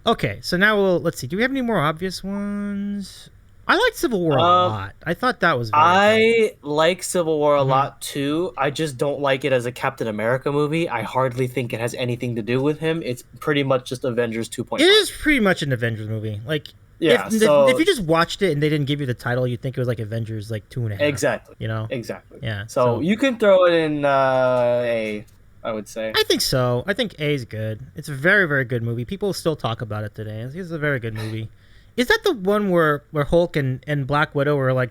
Okay. So now let's see. Do we have any more obvious ones? I like Civil War a lot. I thought that was very good. Like Civil War a lot too. I just don't like it as a Captain America movie. I hardly think it has anything to do with him. It's pretty much just Avengers 2.5. It is pretty much an Avengers movie. Like yeah, if you just watched it and they didn't give you the title, you'd think it was like Avengers like 2.5. Exactly. You know? Exactly. Yeah. So you can throw it in A, I would say. I think so. I think A is good. It's a very, very good movie. People still talk about it today. It's a very good movie. Is that the one where Hulk and Black Widow were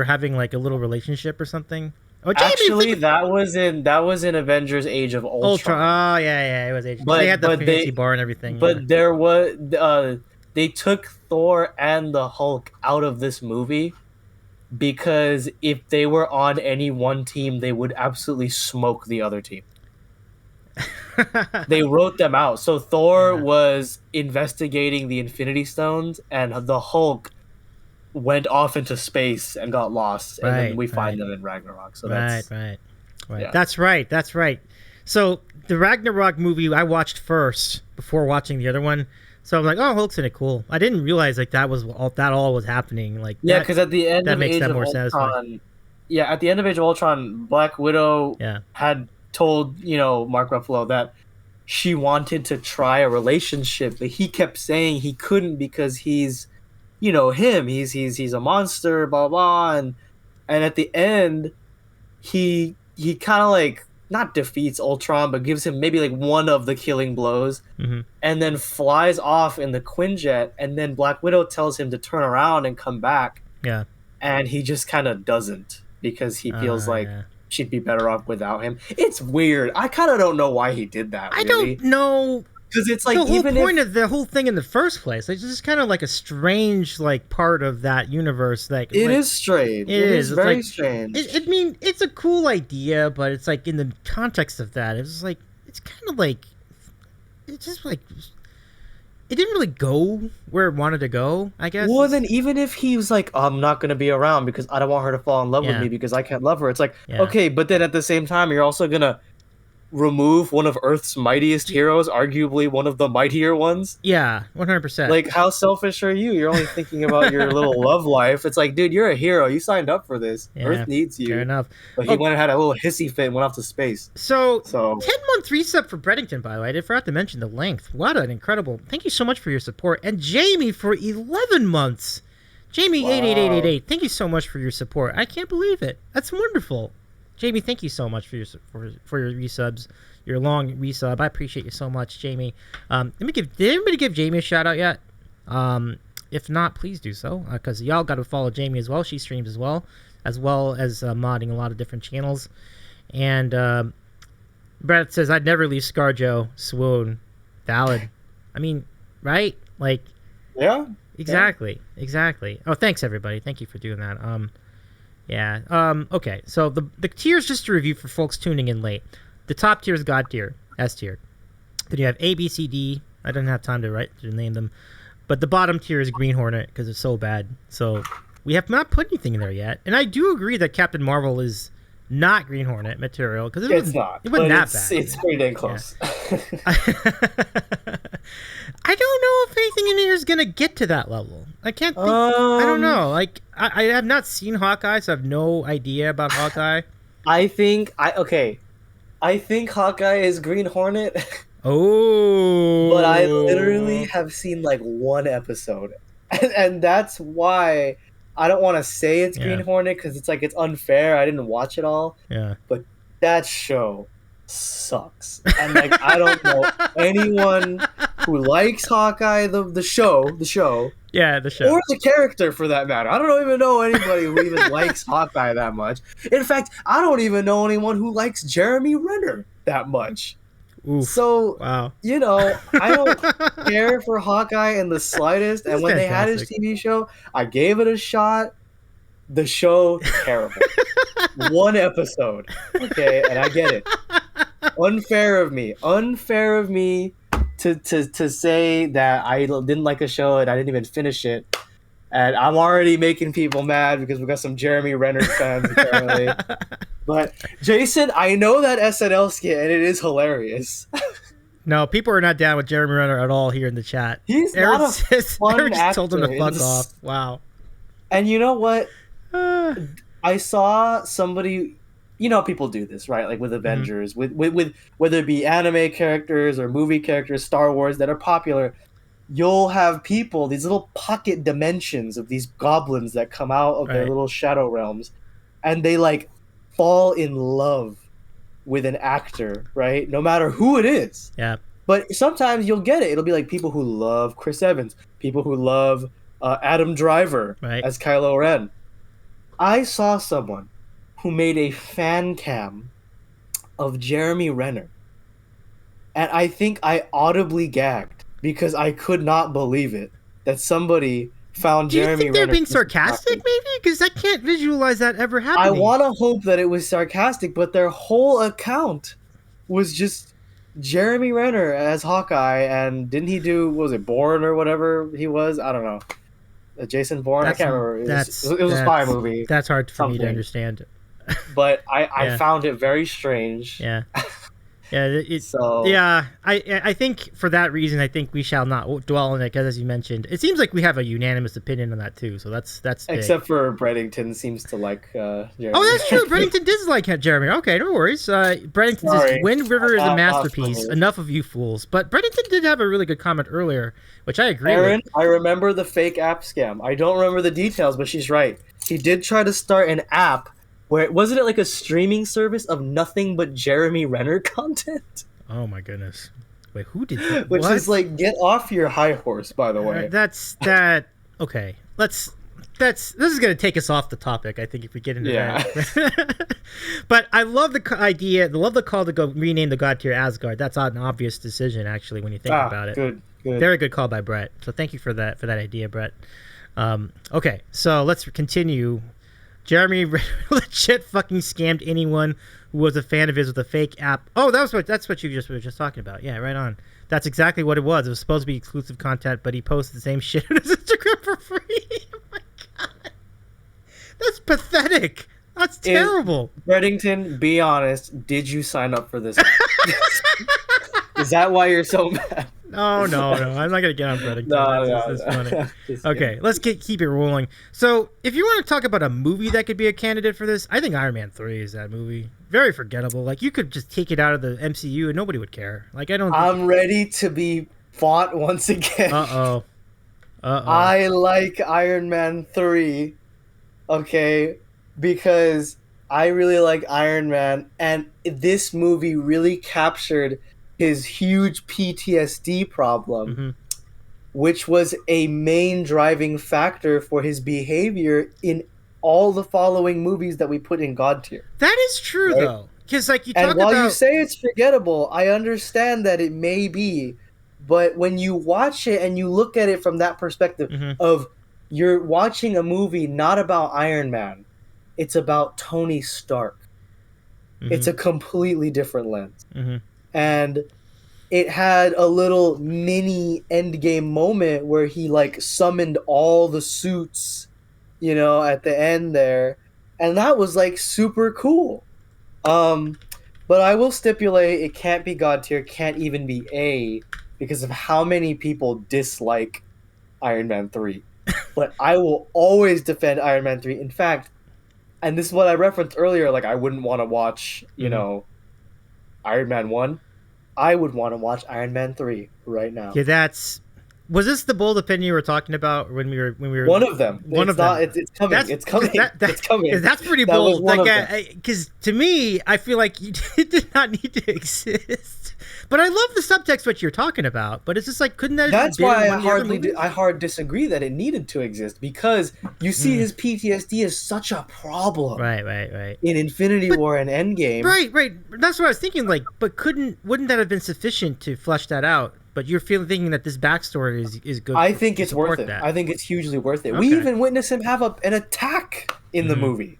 having like a little relationship or something? Oh, actually, that was in Avengers: Age of Ultron. Oh yeah, it was Age. But they had the fancy bar and everything. But there was they took Thor and the Hulk out of this movie because if they were on any one team, they would absolutely smoke the other team. They wrote them out. So Thor was investigating the Infinity Stones, and the Hulk went off into space and got lost, and then we find them in Ragnarok. So right. Yeah. That's right. So the Ragnarok movie I watched first before watching the other one. So I'm like, oh, Hulk's in it, cool. I didn't realize like that all was happening. Like because at the end that of makes Age that of more Ultron, satisfying. Yeah, at the end of Age of Ultron, Black Widow had told Mark Ruffalo that she wanted to try a relationship, but he kept saying he couldn't because he's him, he's a monster, blah blah, and at the end he kind of like not defeats Ultron but gives him maybe like one of the killing blows, and then flies off in the Quinjet, and then Black Widow tells him to turn around and come back, and he just kind of doesn't because he feels like she'd be better off without him. It's weird. I kind of don't know why he did that. Really. I don't know. Because it's like the whole point of the whole thing in the first place. It's just kind of like a strange like part of that universe. Like it is strange. It is very strange. I mean, it's a cool idea, but it's like in the context of that, it's like it's kind of like it's just like it didn't really go where it wanted to go, I guess. Well, then even if he was like, oh, I'm not going to be around because I don't want her to fall in love with me because I can't love her. It's like, okay, but then at the same time, you're also going to remove one of Earth's mightiest heroes, arguably one of the mightier ones. Yeah, 100%. Like, how selfish are you? You're only thinking about your little love life. It's like, dude, you're a hero. You signed up for this. Yeah, Earth needs you. fair enough. But he went and had a little hissy fit and went off to space. So 10-month resub for Breddington, by the way. I forgot to mention the length. What an incredible. Thank you so much for your support. And Jamie for 11 months. Jamie 88888. Thank you so much for your support. I can't believe it. That's wonderful. Jamie, thank you so much for your resubs, your long resub. I appreciate you so much, Jamie. Did anybody give Jamie a shout out yet? If not, please do so, because y'all got to follow Jamie as well. She streams as well as modding a lot of different channels. And Brett says, I'd never leave ScarJo. Swoon. Valid. I mean, right? Like, yeah. Exactly. Oh, thanks everybody. Thank you for doing that. Okay. So the tiers, just to review for folks tuning in late. The top tier is God tier, S tier. Then you have A, B, C, D. I don't have time to name them. But the bottom tier is Green Hornet because it's so bad. So we have not put anything in there yet. And I do agree that Captain Marvel is not Green Hornet material because it wasn't that bad. It's pretty dang close. Yeah. I don't know if anything in here is gonna get to that level. I can't think. I don't know. Like I have not seen Hawkeye, so I have no idea about Hawkeye. I think Hawkeye is Green Hornet. Oh. But I literally have seen like one episode, and that's why I don't want to say it's Green Hornet because it's like it's unfair. I didn't watch it all. Yeah. But that show sucks, and like I don't know anyone who likes Hawkeye, the show. Yeah, the show. Or the character, for that matter. I don't even know anybody who even likes Hawkeye that much. In fact, I don't even know anyone who likes Jeremy Renner that much. Oof. So, wow. I don't care for Hawkeye in the slightest. And when they had his TV show, I gave it a shot. The show, terrible. One episode. Okay, and I get it. Unfair of me to say that I didn't like a show and I didn't even finish it. And I'm already making people mad because we got some Jeremy Renner fans apparently. But Jason, I know that SNL skit and it is hilarious. No, people are not down with Jeremy Renner at all here in the chat. He's not a fun Eric actor. Told him to fuck off. Wow. And you know what? I saw somebody, people do this, right? Like with Avengers, with whether it be anime characters or movie characters, Star Wars that are popular. You'll have people, these little pocket dimensions of these goblins that come out of their little shadow realms, and they like fall in love with an actor, right? No matter who it is. Yeah. But sometimes you'll get it. It'll be like people who love Chris Evans, people who love Adam Driver as Kylo Ren. I saw someone who made a fan cam of Jeremy Renner, and I think I audibly gagged. Because I could not believe it that somebody found Jeremy Renner. Do you think they're being sarcastic, maybe? Because I can't visualize that ever happening. I want to hope that it was sarcastic, but their whole account was just Jeremy Renner as Hawkeye, and didn't he do, what was it, Bourne or whatever he was? I don't know. Jason Bourne? I can't remember. It was a spy movie. That's hard for me to understand. But I found it very strange. Yeah. Yeah, I think for that reason, I think we shall not dwell on it because, as you mentioned, it seems like we have a unanimous opinion on that too. So that's big. Except for Breddington seems to like Jeremy. Oh, that's true. Breddington does like Jeremy. Okay, no worries. Breddington says Wind River is a masterpiece. Enough of you fools. But Breddington did have a really good comment earlier, which I agree with. I remember the fake app scam. I don't remember the details, but she's right. He did try to start an app. Wasn't it like a streaming service of nothing but Jeremy Renner content? Oh my goodness! Wait, who did that? Which is like, get off your high horse, by the way. Okay, this is gonna take us off the topic. I think if we get into that. But I love the idea. Love the call to go rename the god tier Asgard. That's an obvious decision, actually, when you think about it. Good. Very good call by Brett. So thank you for that idea, Brett. Okay, so let's continue. Jeremy legit fucking scammed anyone who was a fan of his with a fake app. Oh, that's what you were just talking about. Yeah, right on. That's exactly what it was. It was supposed to be exclusive content, but he posted the same shit on his Instagram for free. Oh my god, that's pathetic. That's terrible. Breddington, be honest. Did you sign up for this? Is that why you're so mad? No. I'm not gonna get on Breddington. That's funny. Okay, let's keep it rolling. So, if you want to talk about a movie that could be a candidate for this, I think Iron Man 3 is that movie. Very forgettable. Like, you could just take it out of the MCU and nobody would care. Like, I'm ready to be fought once again. Uh-oh. I like Iron Man 3, okay, because I really like Iron Man, and this movie really captured his huge PTSD problem, which was a main driving factor for his behavior in all the following movies that we put in God tier. That is true, right? Though. Because, like, and while you say it's forgettable, I understand that it may be, but when you watch it and you look at it from that perspective of you're watching a movie not about Iron Man, it's about Tony Stark. It's a completely different lens. And it had a little mini Endgame moment where he like summoned all the suits, you know, at the end there. And that was like super cool. But I will stipulate it can't be God tier, can't even be A, because of how many people dislike Iron Man 3. But I will always defend Iron Man 3. In fact, and this is what I referenced earlier, like I wouldn't want to watch, you know, Iron Man 1. I would want to watch Iron Man 3 right now. Yeah, was this the bold opinion you were talking about when we were one of them? One of them. It's coming. It's coming. It's coming. That's pretty bold. Like, because to me, I feel like it did not need to exist. But I love the subtext what you're talking about. But it's just like, couldn't that? That's why I hard disagree that it needed to exist, because you see his PTSD is such a problem. Right. In Infinity War and Endgame. Right. That's what I was thinking. Like, but wouldn't that have been sufficient to flesh that out? But you're thinking that this backstory is good. I think it's worth it. I think it's hugely worth it. Okay. We even witness him have an attack in the movie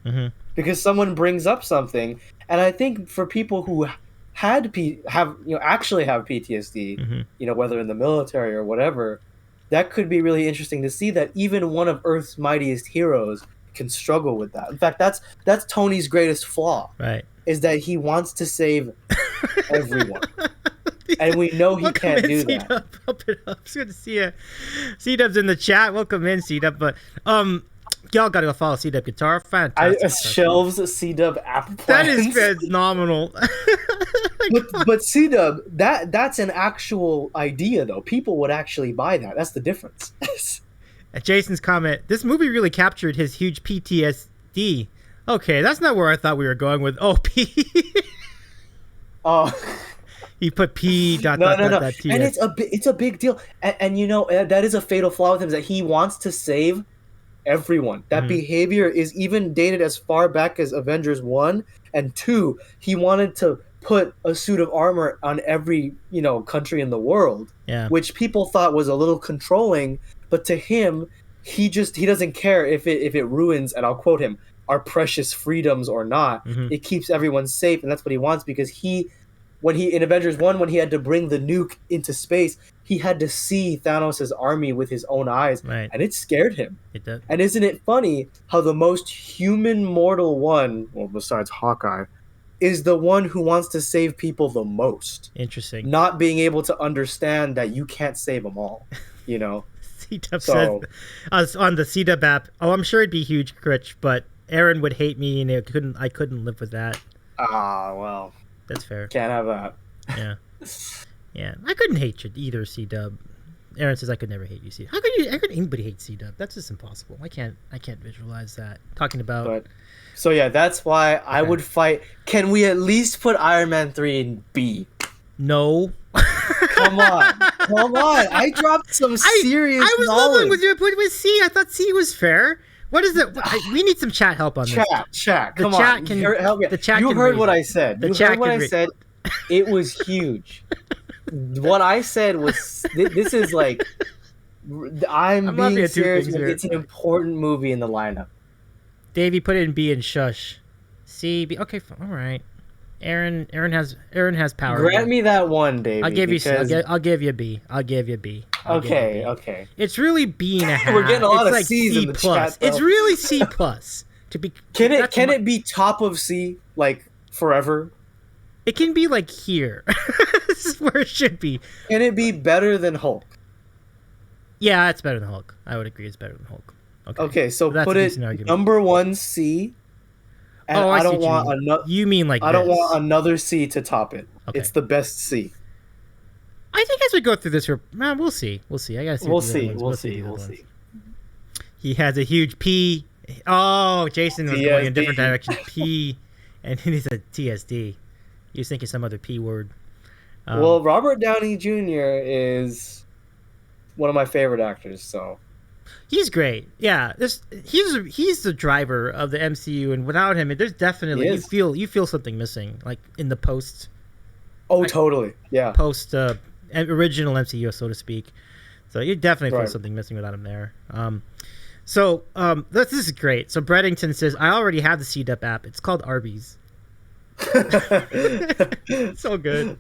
because someone brings up something, and I think for people who actually have PTSD, you know, whether in the military or whatever, that could be really interesting to see that even one of Earth's mightiest heroes can struggle with that. In fact, that's Tony's greatest flaw. Right. Is that he wants to save everyone. And we know he can't do that. Pump it up. It's good to see you. C-Dub's in the chat. Welcome in, C-Dub. But y'all got to go follow C-Dub Guitar. Fantastic. Shelves C-Dub Apple plans. That is phenomenal. but C-Dub, that's an actual idea, though. People would actually buy that. That's the difference. Jason's comment, this movie really captured his huge PTSD. Okay, that's not where I thought we were going with OP. Oh. He put P. No. And it's a big deal. And you know, that is a fatal flaw with him, is that he wants to save everyone. That behavior is even dated as far back as Avengers 1 and 2. He wanted to put a suit of armor on every, you know, country in the world, which people thought was a little controlling. But to him, he doesn't care if it ruins, and I'll quote him, our precious freedoms or not. It keeps everyone safe, and that's what he wants, because when he in Avengers 1, when he had to bring the nuke into space, he had to see Thanos' army with his own eyes, and it scared him. It did. And isn't it funny how the most human mortal one, well, besides Hawkeye, is the one who wants to save people the most? Interesting. Not being able to understand that you can't save them all, you know? C-Dub says on the C-Dub app, I'm sure it'd be huge, Critch, but Aaron would hate me, and I couldn't live with that. Ah, well. That's fair. Can't have that. Yeah. I couldn't hate you either, C-Dub. Aaron says I could never hate you, C. How could anybody hate C-Dub? That's just impossible. I can't visualize that. Talking about. So yeah, that's why I would fight. Can we at least put Iron Man 3 in B? No. Come on. I dropped some serious I was knowledge. loving with you with C. I thought C was fair. What is it? We need some chat help on this. Chat. Come on. Help me. You heard what I said. It was huge. What I said was, this is like, I'm being serious. It's an important movie in the lineup. Davey, put it in B and shush. C, B. Okay, all right. Aaron has power. Grant me that one, Davey. I'll give you C. I'll give you B. Okay. It's really B and a half. We're getting a lot of C's in the chat, though. It's really C plus. To be Can it be top of C like forever? It can be like here. This is where it should be. Can it be better than Hulk? Yeah, it's better than Hulk. I would agree it's better than Hulk. Okay, so put it number 1 C. And I don't want another. You mean like I don't want another C to top it. Okay. It's the best C. I think as we go through this, we'll see. We'll see. I gotta see. We'll see. He has a huge P. Oh, Jason was going in a different direction. P, and then he's a TSD. He was thinking some other P word. Well, Robert Downey Jr. is one of my favorite actors, so. He's great. Yeah, he's the driver of the MCU, and without him, there's definitely you feel something missing, like in the post. Oh, totally. Yeah. Post original MCU, so to speak. So you definitely feel something missing without him there. This is great. So Breddington says, I already have the CDUP app. It's called Arby's. So good.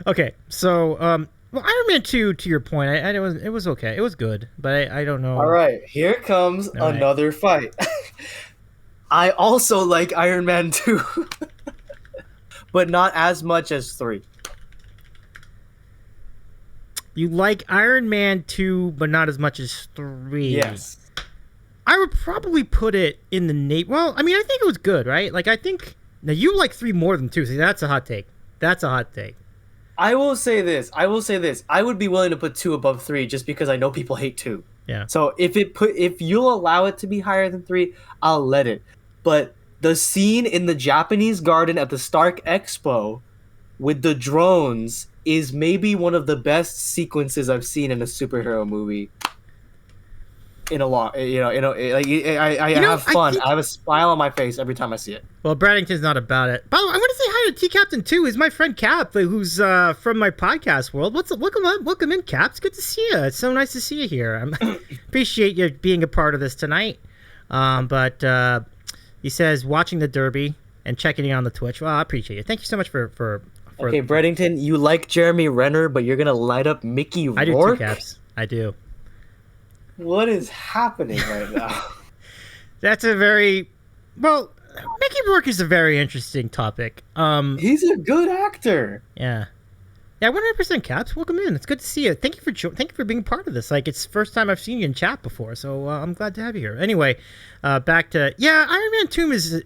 Okay, so well, Iron Man 2, to your point, it was okay. It was good, but I don't know. All right, here comes another fight. I also like Iron Man 2, but not as much as 3. You like Iron Man 2, but not as much as 3. Yes. I would probably put it in the well, I mean, I think it was good, right? Like, I think... Now, you like 3 more than 2, so that's a hot take. That's a hot take. I will say this. I would be willing to put 2 above 3 just because I know people hate 2. Yeah. So if you'll allow it to be higher than 3, I'll let it. But the scene in the Japanese garden at the Stark Expo with the drones is maybe one of the best sequences I've seen in a superhero movie. In a lot, I have fun. I have a smile on my face every time I see it. Well, Braddington's not about it. By the way, I want to say hi to T Captain 2. He's my friend Cap, who's from my podcast world. Welcome in, Cap. It's good to see you. It's so nice to see you here. I appreciate you being a part of this tonight. But he says watching the Derby and checking in on the Twitch. Well, I appreciate it. Thank you so much for Okay, Breddington, you like Jeremy Renner, but you're gonna light up Mickey Rourke? I do too, Caps. I do. What is happening right now? That's a very... Well, Mickey Rourke is a very interesting topic. He's a good actor. Yeah. Yeah, 100% Caps. Welcome in. It's good to see you. Thank you for being part of this. Like, it's the first time I've seen you in chat before, so I'm glad to have you here. Anyway, back to... Yeah, Iron Man 2 is...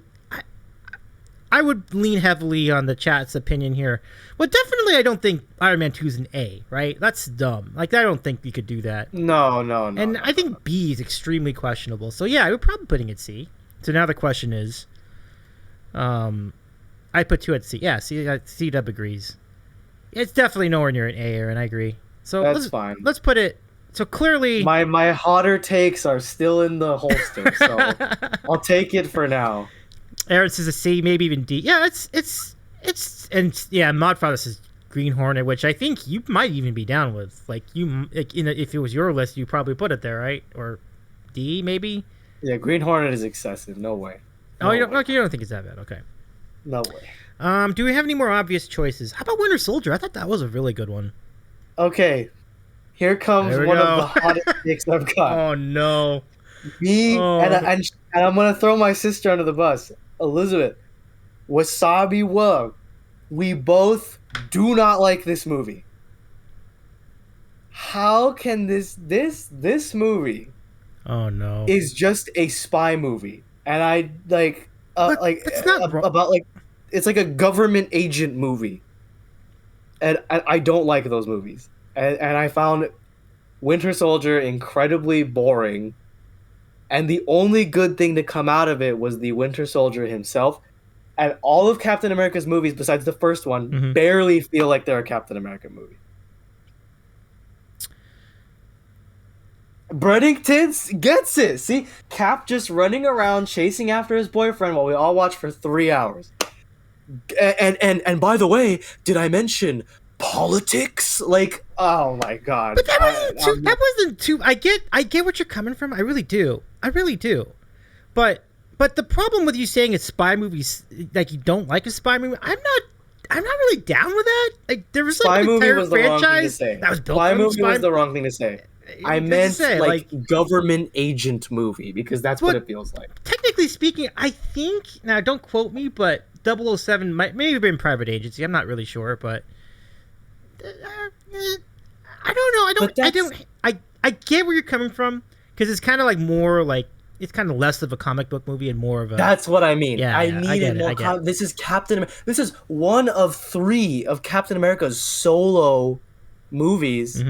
I would lean heavily on the chat's opinion here. Well, definitely I don't think Iron Man 2 is an A, right? That's dumb. Like, I don't think you could do that. No. And I think B is extremely questionable. So, yeah, I would probably putting it C. So now the question is, I put 2 at C. Yeah, C-Dub agrees. It's definitely nowhere near an A, and I agree. So that's fine. Let's put it... So clearly... My hotter takes are still in the holster, so I'll take it for now. Aaron says a C, maybe even D. Yeah, it's and yeah, Modfather says Green Hornet, which I think you might even be down with. Like if it was your list, you probably put it there, right? Or D, maybe. Yeah, Green Hornet is excessive. No way. You don't think it's that bad? Okay. No way. Do we have any more obvious choices? How about Winter Soldier? I thought that was a really good one. Okay, here comes one of the hottest picks I've got. Oh no. And I'm gonna throw my sister under the bus. Elizabeth, Wasabi Wug, we both do not like this movie. How can this movie? Oh no! Is just a spy movie, and I like it's not about like it's like a government agent movie, and I don't like those movies, and I found Winter Soldier incredibly boring. And the only good thing to come out of it was the Winter Soldier himself. And all of Captain America's movies, besides the first one, barely feel like they're a Captain America movie. Breddington gets it. See? Cap just running around chasing after his boyfriend while we all watch for 3 hours. And by the way, did I mention politics? Like, oh my god. But that wasn't too I get what you're coming from. I really do. But the problem with you saying it's spy movies, like you don't like a spy movie, I'm not really down with that. Like there was like spy an movie entire was the franchise wrong thing to say. That was built spy on movie was the wrong thing to say. I Just meant say, like government agent movie because that's what it feels like. Technically speaking, I think, now don't quote me, but 007 might maybe have been private agency. I'm not really sure, but I don't know. I get where you're coming from because it's kind of like more like it's kind of less of a comic book movie and more of a. That's what I mean. Yeah, I needed more. This is This is one of 3 of Captain America's solo movies,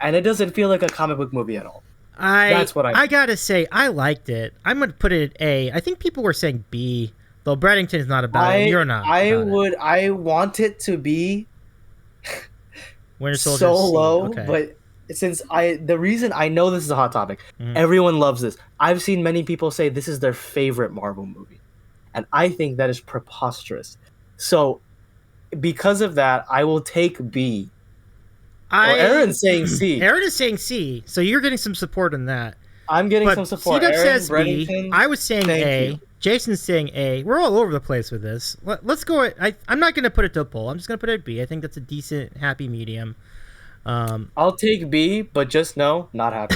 and it doesn't feel like a comic book movie at all. That's what I gotta say, I liked it. I'm gonna put it at A. I think people were saying B, though Bradington is not about it. And you're not. I want it to be Winter Soldier so low, okay. But since the reason I know this is a hot topic, everyone loves this. I've seen many people say this is their favorite Marvel movie, and I think that is preposterous. So, because of that, I will take B. Aaron's saying C. Aaron is saying C, so you're getting some support in that. I'm getting some support. C-Dub says B. I was saying A. Jason's saying A. We're all over the place with this. Let's go. I'm not going to put it to a poll. I'm just going to put it at B. I think that's a decent, happy medium. I'll take B, but just no, not happy.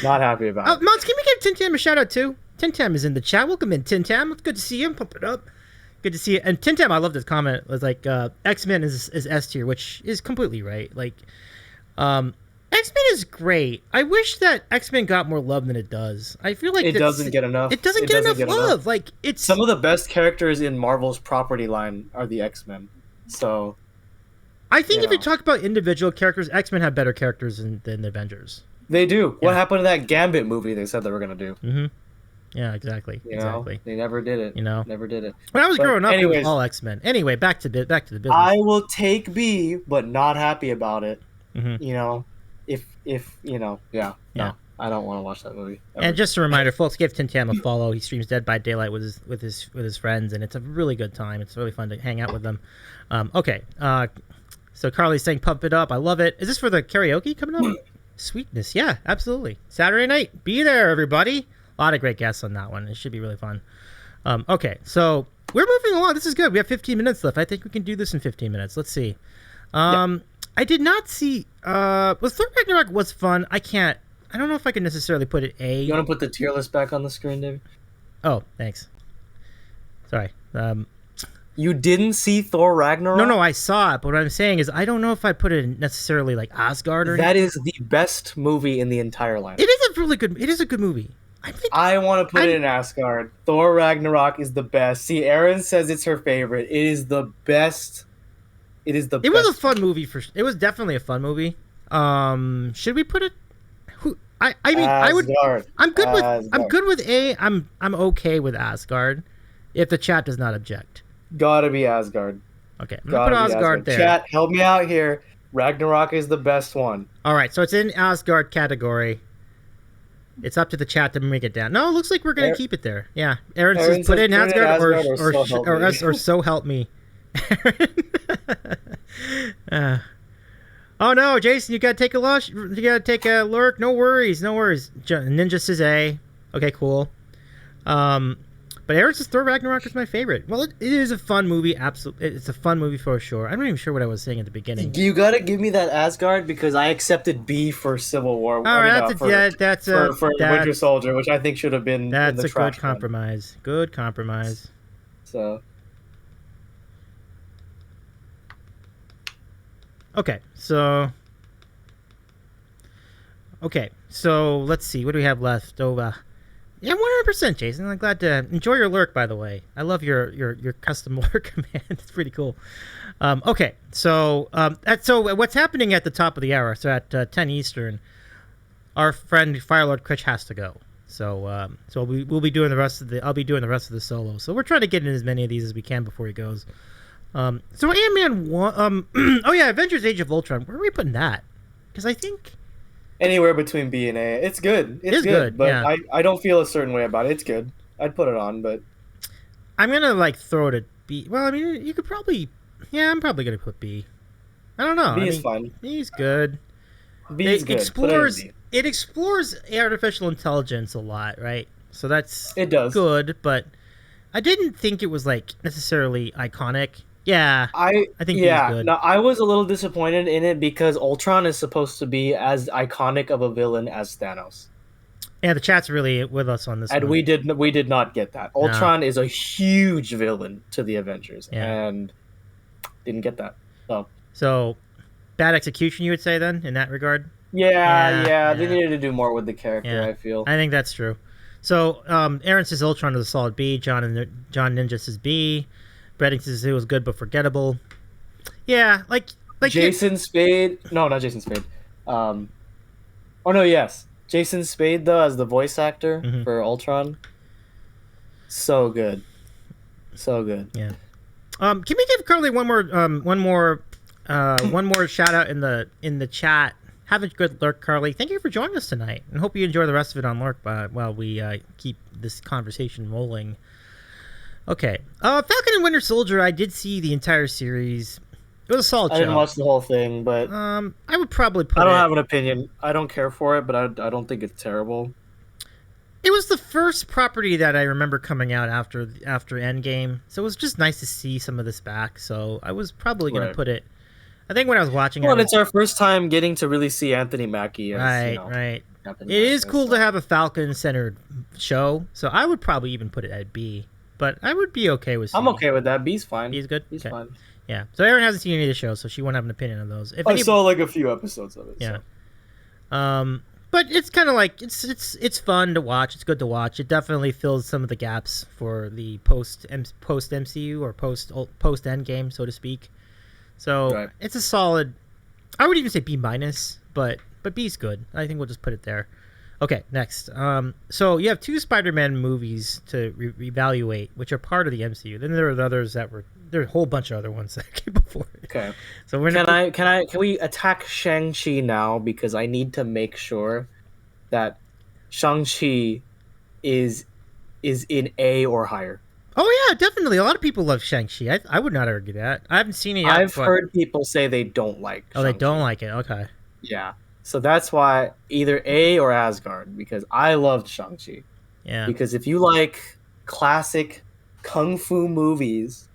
Not happy about it. Mounts, can we give Tin Tam a shout out too? Tin Tam is in the chat. Welcome in, Tin Tam. It's good to see you. Pump it up. Good to see you. And Tin Tam, I love this comment. It was like X-Men is S tier, which is completely right. Like, X-Men is great. I wish that X-Men got more love than it does. I feel like it doesn't get enough. It doesn't get enough love. Like, it's some of the best characters in Marvel's property line are the X-Men. So, I think if you talk about individual characters, X-Men have better characters than the Avengers. They do. Yeah. What happened to that Gambit movie they said they were gonna do? Mm-hmm. Yeah, exactly. They never did it. Never did it. When I was growing up, it was all X-Men. Anyway, back to the business. I will take B, but not happy about it. Mm-hmm. If no, I don't want to watch that movie. Ever. And just a reminder, folks, give Tin Tam a follow. He streams Dead by Daylight with his friends, and it's a really good time. It's really fun to hang out with them. Okay, so Carly's saying "Pump It Up." I love it. Is this for the karaoke coming up? Sweetness, yeah, absolutely. Saturday night, be there, everybody. A lot of great guests on that one. It should be really fun. Okay, so we're moving along. This is good. We have 15 minutes left. I think we can do this in 15 minutes. Let's see. I did not see. Was Thor Ragnarok was fun? I don't know if I can necessarily put it A. You want to put the tier list back on the screen, Davey? Oh, thanks. Sorry. You didn't see Thor Ragnarok? No, I saw it. But what I'm saying is, I don't know if I put it in necessarily like Asgard or. That is the best movie in the entire lineup. It is a really good. It is a good movie. I want to put it in Asgard. Thor Ragnarok is the best. See, Erin says it's her favorite. It is the best. It was a fun movie it was definitely a fun movie. Should we put it? I mean, Asgard. I'm good with A. I'm okay with Asgard, if the chat does not object. Gotta be Asgard. Okay, I'm gonna put Asgard there. Chat, help me out here. Ragnarok is the best one. All right, so it's in Asgard category. It's up to the chat to make it down. No, it looks like we're gonna keep it there. Yeah, Aaron says put it in Asgard or so help me. Oh no, Jason, you gotta take a loss. You gotta take a lurk. No worries. Ninja says A. Okay, cool. But Aaron says Thor Ragnarok is my favorite. Well, it is a fun movie. Absolutely, it's a fun movie for sure. I'm not even sure what I was saying at the beginning. You gotta give me that Asgard because I accepted B for Civil War. All right, for Winter Soldier, which I think should have been. That's a good compromise. Good compromise. So. Okay, so let's see. What do we have left? Yeah, 100%, Jason. I'm glad to enjoy your lurk. By the way, I love your custom lurk command. It's pretty cool. Okay, so what's happening at the top of the hour? So at 10 Eastern, our friend Firelord Critch has to go. So we'll be doing the rest of the. I'll be doing the rest of the solo. So we're trying to get in as many of these as we can before he goes. So Ant-Man 1, oh yeah, Avengers Age of Ultron, where are we putting that? Because I think... Anywhere between B and A. It's good. It's good, but yeah. I don't feel a certain way about it. It's good. I'd put it on, but... I'm going to, throw it at B. Well, I mean, you could probably... Yeah, I'm probably going to put B. I don't know. B is fun. B's good. B is good. It explores artificial intelligence a lot, right? So that's... It does. Good, but... I didn't think it was necessarily iconic. Yeah, I think B's Yeah, good. no, I was a little disappointed in it because Ultron is supposed to be as iconic of a villain as Thanos. Yeah, the chat's really with us on this And one. we did not get that. No. Ultron is a huge villain to the Avengers, Yeah. and didn't get that. So So bad execution, you would say then in that regard. yeah, Yeah, yeah, they yeah, needed to do more with the character. yeah. I feel. I think that's true. So Aaron says Ultron is a solid B. John Ninja says B. Bredding says it was good but forgettable. Yeah, like Jason Spade. No, not Jason Spade. Oh no, yes, Jason Spade though as the voice actor Mhm. for Ultron. So good, so good. Yeah. Can we give Carly one more shout out in the chat? Have a good lurk, Carly. Thank you for joining us tonight, and hope you enjoy the rest of it on lurk while we keep this conversation rolling. Okay. Falcon and Winter Soldier. I did see the entire series. It was a solid show. I didn't watch the whole thing, but I would probably put. I don't have an opinion. I don't care for it, but I don't think it's terrible. It was the first property that I remember coming out after Endgame, so it was just nice to see some of this back. So I was probably going to put it. I think when I was watching well, it, it's our first time getting to really see Anthony Mackie. As, right, you know, right. Captain It is America, cool so. to have a Falcon-centered show, so I would probably even put it at B. But I would be okay with C. I'm okay with that. B's fine. B's good. B's okay. fine. Yeah. So Aaron hasn't seen any of the shows, so she won't have an opinion on those. I saw like a few episodes of it. Yeah. So. But it's kind of like it's fun to watch. It's good to watch. It definitely fills some of the gaps for the post MCU or post Endgame, so to speak. So It's a solid. I would even say B minus, but B's good. I think we'll just put it there. Okay, next. So you have 2 Spider-Man movies to evaluate, which are part of the MCU. Then there are the others there are a whole bunch of other ones that came before it. Okay. So we're can we attack Shang-Chi now, because I need to make sure that Shang-Chi is in A or higher. Oh yeah, definitely. A lot of people love Shang-Chi. I would not argue that. I haven't seen it yet. I've heard people say they don't like Shang-Chi. They don't like it. Okay. Yeah. So that's why either A or Asgard, because I loved Shang-Chi. Yeah. Because if you like classic kung fu movies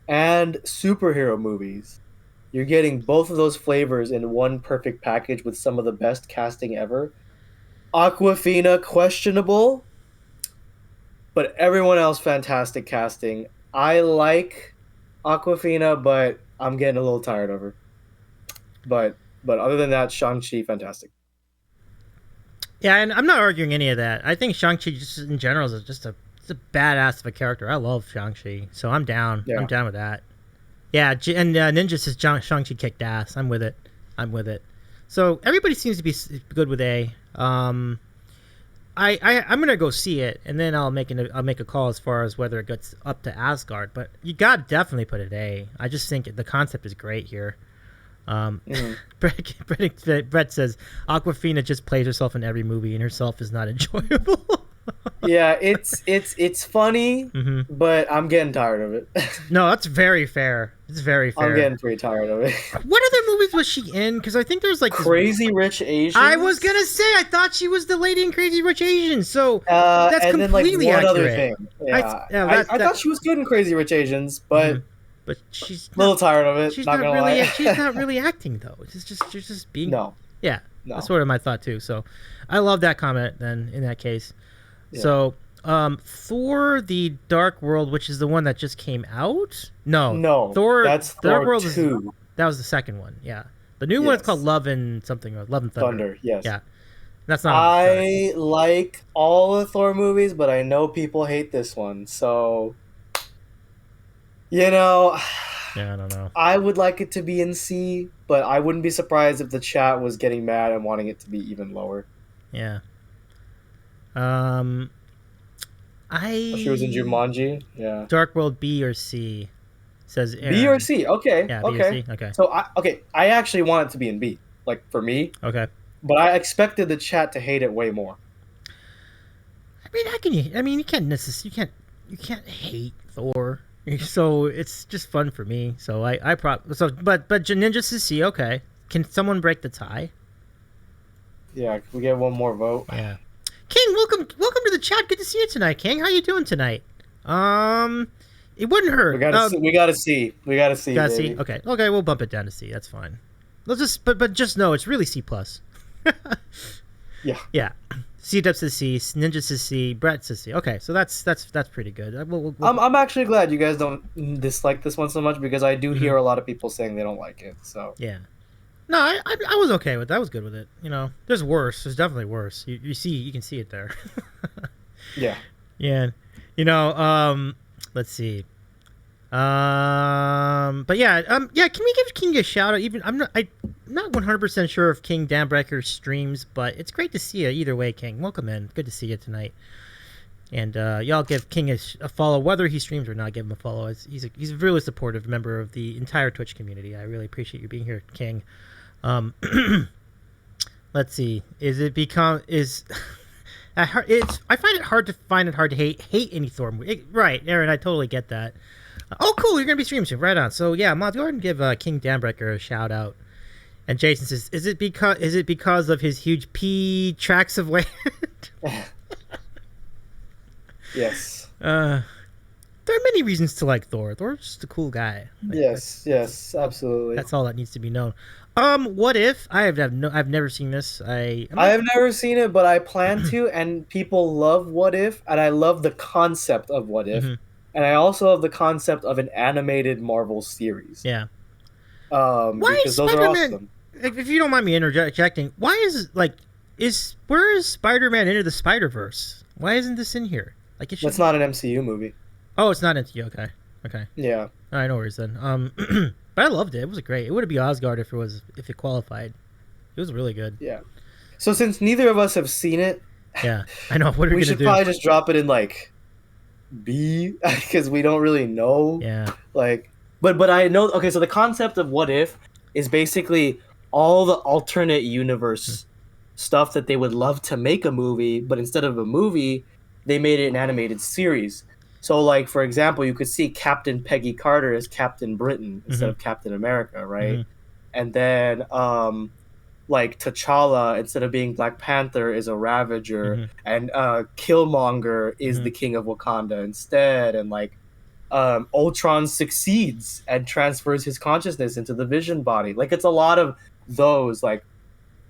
and superhero movies, you're getting both of those flavors in one perfect package with some of the best casting ever. Awkwafina, questionable, but everyone else fantastic casting. I like Awkwafina, but I'm getting a little tired of her. But other than that, Shang-Chi, fantastic. Yeah, and I'm not arguing any of that. I think Shang-Chi just in general is just a badass of a character. I love Shang-Chi, so I'm down. Yeah. I'm down with that. Yeah, and Ninja says Shang-Chi kicked ass. I'm with it. So everybody seems to be good with A. I'm gonna go see it, and then I'll make a call as far as whether it gets up to Asgard. But you got to definitely put it A. I just think the concept is great here. Brett says Awkwafina just plays herself in every movie, and herself is not enjoyable. Yeah, it's funny, but I'm getting tired of it. No, that's very fair. It's very fair. I'm getting pretty tired of it. What other movies was she in? Because I think there's like Crazy Rich Asians. I was gonna say I thought she was the lady in Crazy Rich Asians. So that's and completely then, like, one accurate. other thing. Yeah, I thought she was good in Crazy Rich Asians, but she's a little tired of it. She's not gonna really. lie. She's not really acting though. She's just being. No. Yeah. No. That's sort of my thought too. So, I love that comment. Then in that case, so Thor: The Dark World, which is the one that just came out. No. That's Dark Thor World 2. That was the second one. Yeah. The new one is called Love and something. Love and Thunder. Yes. Yeah. That's not. I like all the Thor movies, but I know people hate this one. So, yeah, I don't know. I would like it to be in C, but I wouldn't be surprised if the chat was getting mad and wanting it to be even lower. Yeah. She was in Jumanji. Yeah. Dark World B or C, says Aaron. B or C. Okay. Yeah. B okay. Or C? Okay. So I actually want it to be in B, like for me. Okay. But I expected the chat to hate it way more. I mean, how can you? I mean, you can't necessarily. You can't hate Thor. So it's just fun for me. So but Ninja says C. Okay. Can someone break the tie? Yeah. Can we get one more vote? Yeah. King, welcome to the chat. Good to see you tonight, King. How you doing tonight? It wouldn't hurt. We gotta see. We gotta see. We gotta see. Gotta baby. see. Okay. Okay. We'll bump it down to C. That's fine. Let's just. But just know it's really C plus. Yeah. Yeah. C-Dub says C. Ninja says C. Brett says C. Okay. So that's pretty good. We'll I'm actually glad you guys don't dislike this one so much because I do hear a lot of people saying they don't like it. So yeah. No, I was okay with that. I was good with it. You know, there's worse. There's definitely worse. You can see it there. yeah. Yeah. You know, let's see. But yeah, can we give King a shout out? Even I'm not 100% sure if King Dambreaker streams, but it's great to see you either way, King. Welcome in. Good to see you tonight. And y'all give King a follow, whether he streams or not. Give him a follow. He's a really supportive member of the entire Twitch community. I really appreciate you being here, King. Let's see. I find it hard to hate any Thor movie. Right, Aaron, I totally get that. Oh, cool, you're gonna be streaming soon. Right on. So yeah, Mod, go ahead and give King Dambreaker a shout out. And Jason says, is it because of his huge P tracts of land? Yes. There are many reasons to like Thor. Thor's just a cool guy. Yes, absolutely. That's all that needs to be known. What if I've never seen this. I have never seen it, but I plan to. And people love What If, and I love the concept of What If, and I also love the concept of an animated Marvel series. Yeah. Why because those are awesome. If you don't mind me interjecting, why where is Spider-Man Into the Spider-Verse? Why isn't this in here? Like That's not an MCU movie. Oh, it's not MCU. Okay. Yeah. I know where it's then. But I loved it. It was great. It would be Asgard if it qualified. It was really good. Yeah. So since neither of us have seen it, yeah, I know. What are we gonna do? We should probably just drop it in like B because we don't really know. Yeah. Like, but I know. Okay, so the concept of What If is basically all the alternate universe stuff that they would love to make a movie, but instead of a movie, they made it an animated series. So, like, for example, you could see Captain Peggy Carter as Captain Britain instead of Captain America, right? And then, like, T'Challa, instead of being Black Panther, is a Ravager. And Killmonger is the King of Wakanda instead. And, like, Ultron succeeds and transfers his consciousness into the Vision body. Like, it's a lot of those, like,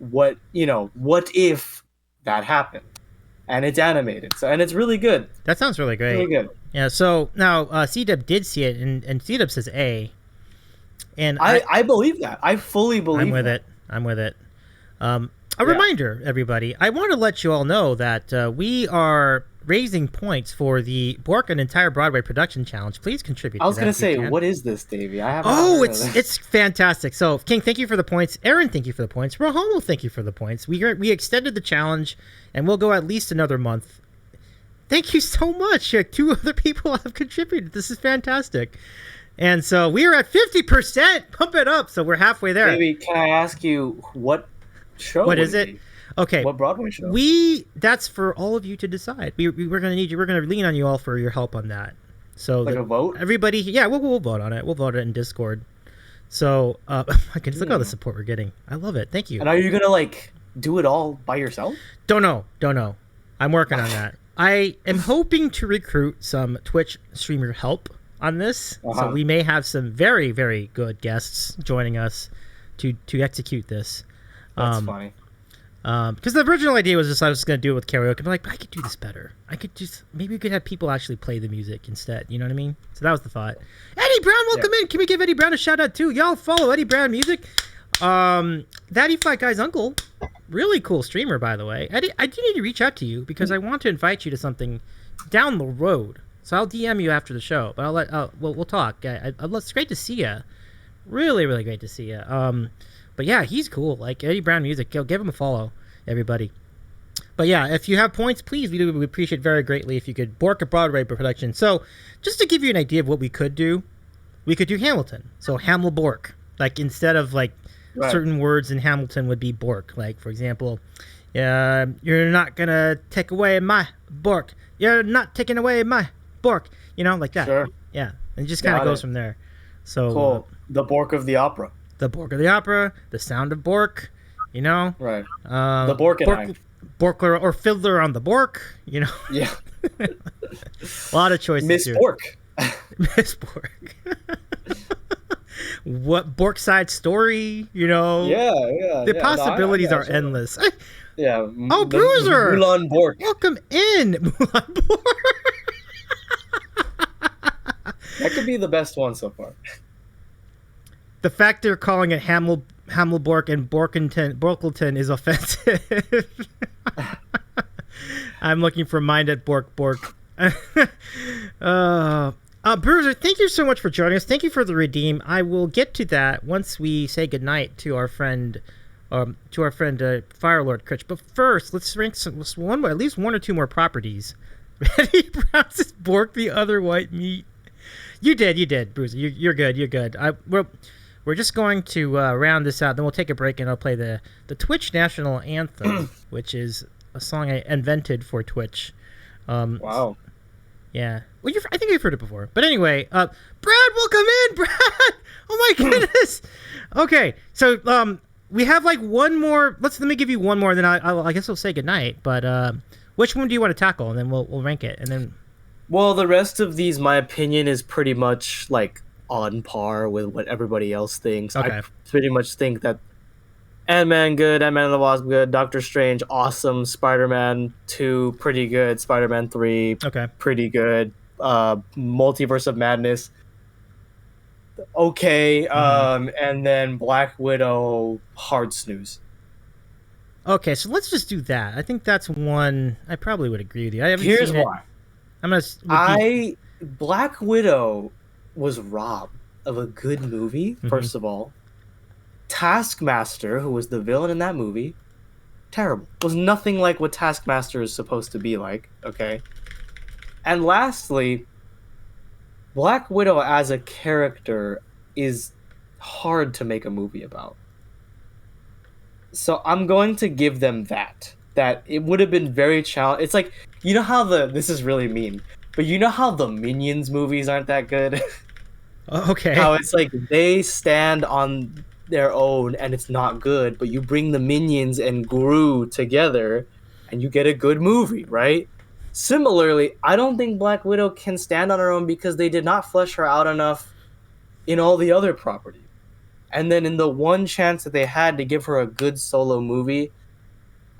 what if that happened? And it's animated, and it's really good. That sounds really great. Really good. Yeah. So now C-Dub did see it, and C-Dub says A. And I believe that. I fully believe. I'm with it. A reminder, everybody. I want to let you all know that we are raising points for the Bork an Entire Broadway Production Challenge. Please contribute. I was going to say, what is this, Davy? I haven't. Oh, it's fantastic. So, King, thank you for the points. Aaron, thank you for the points. Rohomo, thank you for the points. We extended the challenge, and we'll go at least another month. Thank you so much. 2 other people have contributed. This is fantastic. And so we are at 50%. Pump it up. So we're halfway there. Davy, can I ask you what show? What is it? Okay. What Broadway show? That's for all of you to decide. We're going to need you. We're going to lean on you all for your help on that. So like a vote? Everybody, yeah, we'll vote on it. We'll vote it in Discord. So, I can look at all the support we're getting. I love it. Thank you. And are you going to like do it all by yourself? Don't know. I'm working on that. I am hoping to recruit some Twitch streamer help on this. So we may have some very, very good guests joining us to execute this. That's funny. Because the original idea was I was going to do it with karaoke. I'm like, I could do this better. Maybe we could have people actually play the music instead. You know what I mean? So that was the thought. Eddie Brown, welcome in. Can we give Eddie Brown a shout out too? Y'all follow Eddie Brown Music. Daddy Flat Guy's uncle. Really cool streamer, by the way. Eddie, I do need to reach out to you because I want to invite you to something down the road. So I'll DM you after the show. But we'll talk. It's great to see you. Really, really great to see you. But yeah, he's cool. Like Eddie Brown Music, give him a follow, everybody. But yeah, if you have points, please, we appreciate very greatly if you could Bork a Broadway production. So just to give you an idea of what we could do Hamilton. So Hamil Bork. Like instead of like certain words in Hamilton would be Bork. Like for example, you're not gonna take away my Bork. You're not taking away my Bork. You know, like that. Sure. Yeah, and it just kind of goes from there. So cool. The Bork of the opera. The Bork of the opera, the sound of Bork, you know? Right. The Bork and I. Borkler or Fiddler on the Bork, you know? Yeah. A lot of choices. Miss here. Bork. Miss Bork. What Borkside story? You know. Yeah. The No, possibilities I are gotcha. endless. Yeah. Oh, The Bruiser! Mulan Bork. Welcome in, Mulan Bork. That could be the best one so far. The fact they're calling it Hamelbork and Borkleton is offensive. I'm looking for mind at Bork. Bruiser, thank you so much for joining us. Thank you for the redeem. I will get to that once we say goodnight to our friend, Firelord Critch. But first, let's rank at least one or two more properties. Ready pronounces Bork the other white meat. You did, Bruiser. You're good. We're just going to round this out. Then we'll take a break and I'll play the Twitch national anthem, which is a song I invented for Twitch. Wow. Yeah. Well, I think you've heard it before. But anyway, Brad, welcome in, Brad. Oh my goodness. Okay, so we have like one more. Let me give you one more. Then I guess we'll say goodnight. But which one do you want to tackle? And then we'll rank it. And then. Well, the rest of these, my opinion is pretty much like on par with what everybody else thinks. Okay. I pretty much think that Ant-Man good, Ant-Man and the Wasp good, Doctor Strange awesome, Spider-Man 2 pretty good, Spider-Man 3 pretty good, Multiverse of Madness okay, and then Black Widow hard snooze. Okay, so let's just do that. I think that's one I probably would agree with you. I haven't Here's seen why. Black Widow was robbed of a good movie, first of all. Taskmaster, who was the villain in that movie, terrible. Was nothing like what Taskmaster is supposed to be like, okay? And lastly, Black Widow as a character is hard to make a movie about. So I'm going to give them that it would have been very challenging. It's like, you know how this is really mean, but you know how the Minions movies aren't that good? Okay. How it's like they stand on their own and it's not good, but you bring the Minions and Gru together and you get a good movie, right? Similarly, I don't think Black Widow can stand on her own because they did not flesh her out enough in all the other properties. And then in the one chance that they had to give her a good solo movie,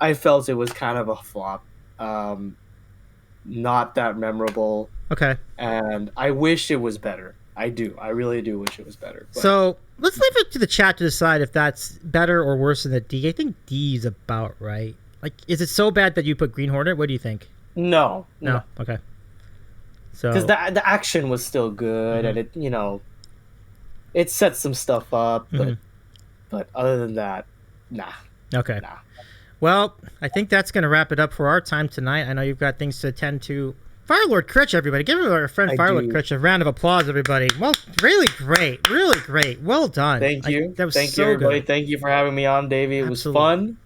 I felt it was kind of a flop. Not that memorable. Okay. And I wish it was better. I do. I really do wish it was better. But... So let's leave it to the chat to decide if that's better or worse than the D. I think D is about right. Like, is it so bad that you put Green Hornet? What do you think? No. Okay. So because the action was still good and it it set some stuff up, but other than that, nah. Okay. Nah. Well, I think that's going to wrap it up for our time tonight. I know you've got things to attend to. Firelord Critch, everybody. Give our friend Firelord Critch a round of applause, everybody. Well, really great. Really great. Well done. Thank you. That was Thank so you, everybody. good. Thank you for having me on, Davy. It Absolutely. was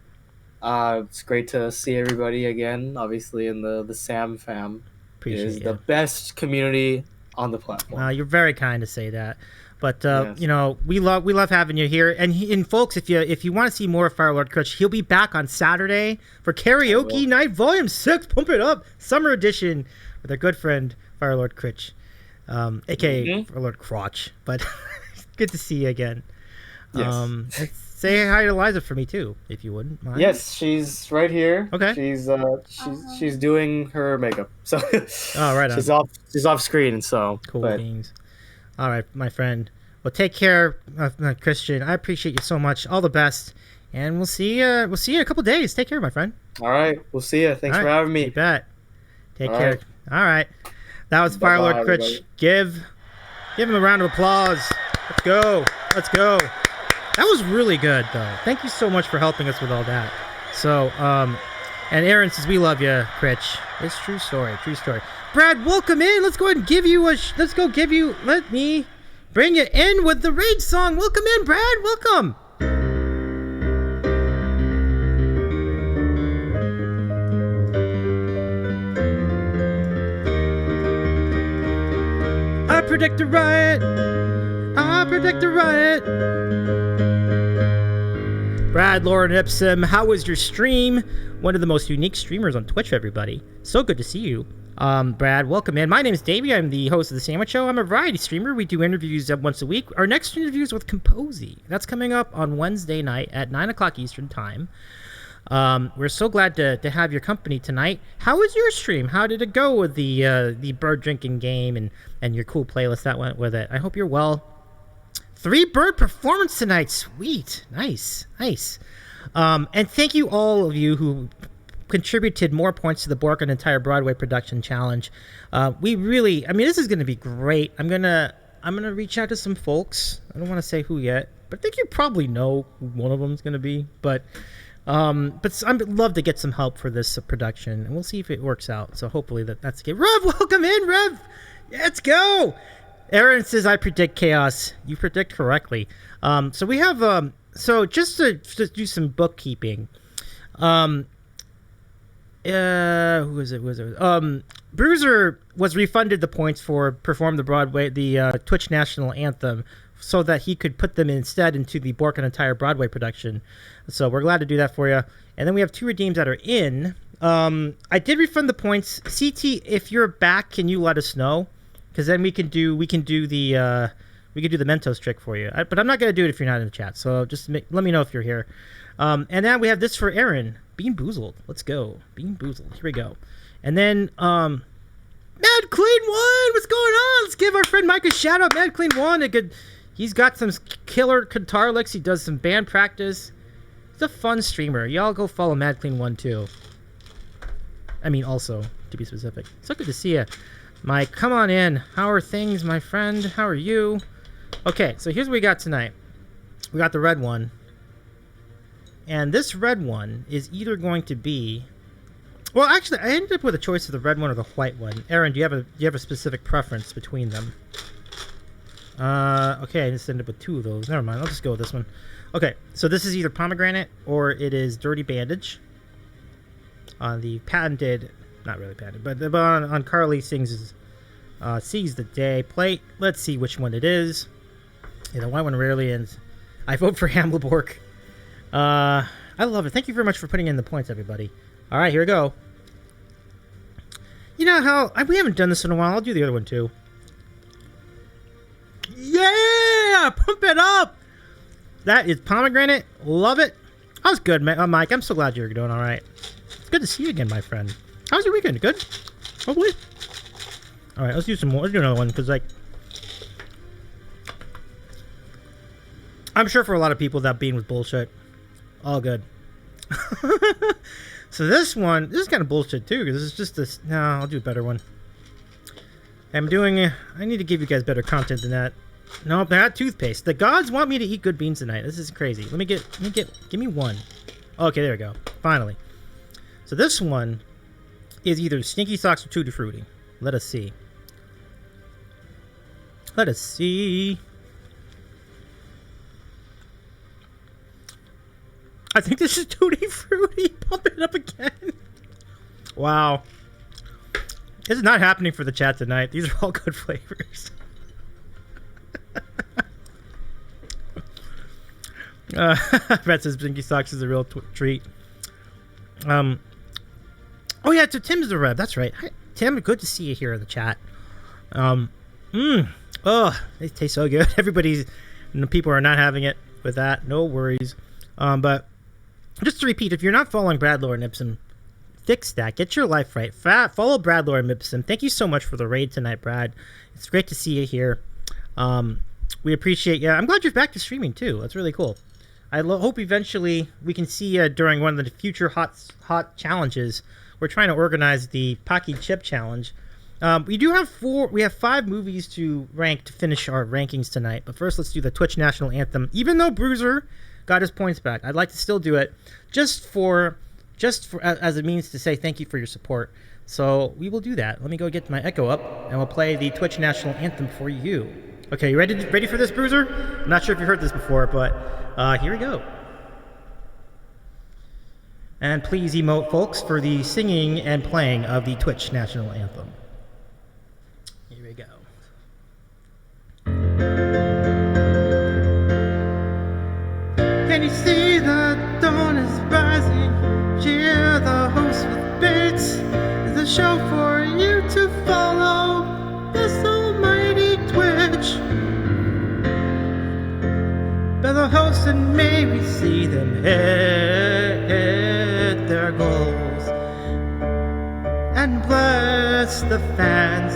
fun. It's great to see everybody again, obviously, in the Sam fam. Appreciate it is the best community on the platform. You're very kind to say that. But yes. we love having you here. And folks, if you want to see more of Firelord Critch, he'll be back on Saturday for Karaoke Night Volume 6. Pump it up, Summer Edition, with our good friend Firelord Critch, aka Firelord Crotch. But good to see you again. Yes. Say hi to Liza for me too, if you wouldn't mind. Yes, she's right here. Okay. She's doing her makeup. So right on. She's off screen. So cool beans. All right, my friend. Well, take care, Christian. I appreciate you so much. All the best, and we'll see you. We'll see you in a couple days. Take care, my friend. All right, we'll see you. Thanks for having me. You bet. Take care. All right. That was Firelord Critch. Give him a round of applause. Let's go. That was really good, though. Thank you so much for helping us with all that. So, and Aaron says we love you, Critch. It's true story. Brad, welcome in. Let's go ahead and give you let me bring you in with the Rage song. Welcome in, Brad. Welcome. I predict a riot. Brad, Lauren Ipsum, how was your stream? One of the most unique streamers on Twitch, everybody. So good to see you. Brad, welcome in. My name is Davy. I'm the host of The Sandwich Show. I'm a variety streamer. We do interviews once a week. Our next interview is with Composy. That's coming up on Wednesday night at 9 o'clock Eastern Time. We're so glad to have your company tonight. How was your stream? How did it go with the bird drinking game and your cool playlist that went with it? I hope you're well. 3 bird performance tonight. Sweet. Nice. And thank you all of you who contributed more points to the Bork and Entire Broadway Production Challenge. This is going to be great. I'm gonna reach out to some folks. I don't want to say who yet, but I think you probably know who one of them is going to be. But I'd love to get some help for this production, and we'll see if it works out. So hopefully that's good. Rev, welcome in, Rev. Let's go. Aaron says, I predict chaos. You predict correctly. So we have, so just to do some bookkeeping. Who is it? Bruiser was refunded the points for Perform the Broadway, the Twitch National Anthem, so that he could put them instead into the Bork and Entire Broadway production. So we're glad to do that for you. And then we have 2 redeems that are in. I did refund the points. CT, if you're back, can you let us know? Because then we can do the Mentos trick for you. But I'm not gonna do it if you're not in the chat. So just let me know if you're here. And then we have this for Aaron. Bean Boozled. Let's go. Bean Boozled. Here we go. And then Mad Clean One. What's going on? Let's give our friend Mike a shout out. Mad Clean One. He's got some killer guitar licks. He does some band practice. He's a fun streamer. Y'all go follow Mad Clean One too. Also, to be specific. So good to see you, Mike. Come on in. How are things, my friend? How are you? Okay, so here's what we got tonight. We got the red one. And this red one is either going to be... Well, actually, I ended up with a choice of the red one or the white one. Aaron, do you have a specific preference between them? Okay, I just ended up with 2 of those. Never mind, I'll just go with this one. Okay, so this is either pomegranate or it is dirty bandage. On the patented... Not really patented, but on Carly Sings' Seize the Day plate. Let's see which one it is. Yeah, the white one rarely ends. I vote for Hamlebork. I love it. Thank you very much for putting in the points, everybody. All right, here we go. You know how we haven't done this in a while. I'll do the other one too. Yeah, pump it up. That is pomegranate. Love it. That was good, Mike. I'm so glad you're doing all right. It's good to see you again, my friend. How's your weekend? Good. Hopefully. All right, let's do some more. Let's do another one because I'm sure for a lot of people that bean was bullshit. All good. So this is kind of bullshit too, because this is just this. No, I'll do a better one. I need to give you guys better content than that. No, bad toothpaste. The gods want me to eat good beans tonight. This is crazy. Give me one. Okay, there we go. Finally. So this one is either Stinky Socks or Tutti Frutti. Let us see. I think this is Tutti Frutti. Pump it up again. Wow. This is not happening for the chat tonight. These are all good flavors. Brett says Stinky Socks is a real treat. Oh yeah, so Tim's the rev. That's right. Hi, Tim, good to see you here in the chat. Oh, they taste so good. People are not having it with that. No worries. But just to repeat, if you're not following Brad Lord Nipson, fix that. Get your life right. Follow Brad Lord Nipson. Thank you so much for the raid tonight, Brad. It's great to see you here. We appreciate you. I'm glad you're back to streaming too. That's really cool. I hope eventually we can see you during one of the future hot challenges. We're trying to organize the Pocky Chip Challenge. We have 5 movies to rank to finish our rankings tonight. But first, let's do the Twitch National Anthem. Even though Bruiser got his points back, I'd like to still do it just for as a means to say thank you for your support. So we will do that. Let me go get my Echo up, and we'll play the Twitch National Anthem for you. Okay, you ready for this, Bruiser? I'm not sure if you heard this before, but here we go. And please emote, folks, for the singing and playing of the Twitch National Anthem. Here we go. Can you see the dawn is rising? Cheer the host with beats. It's a show for you to approach. By the host and may we see them hit their goals and bless the fans.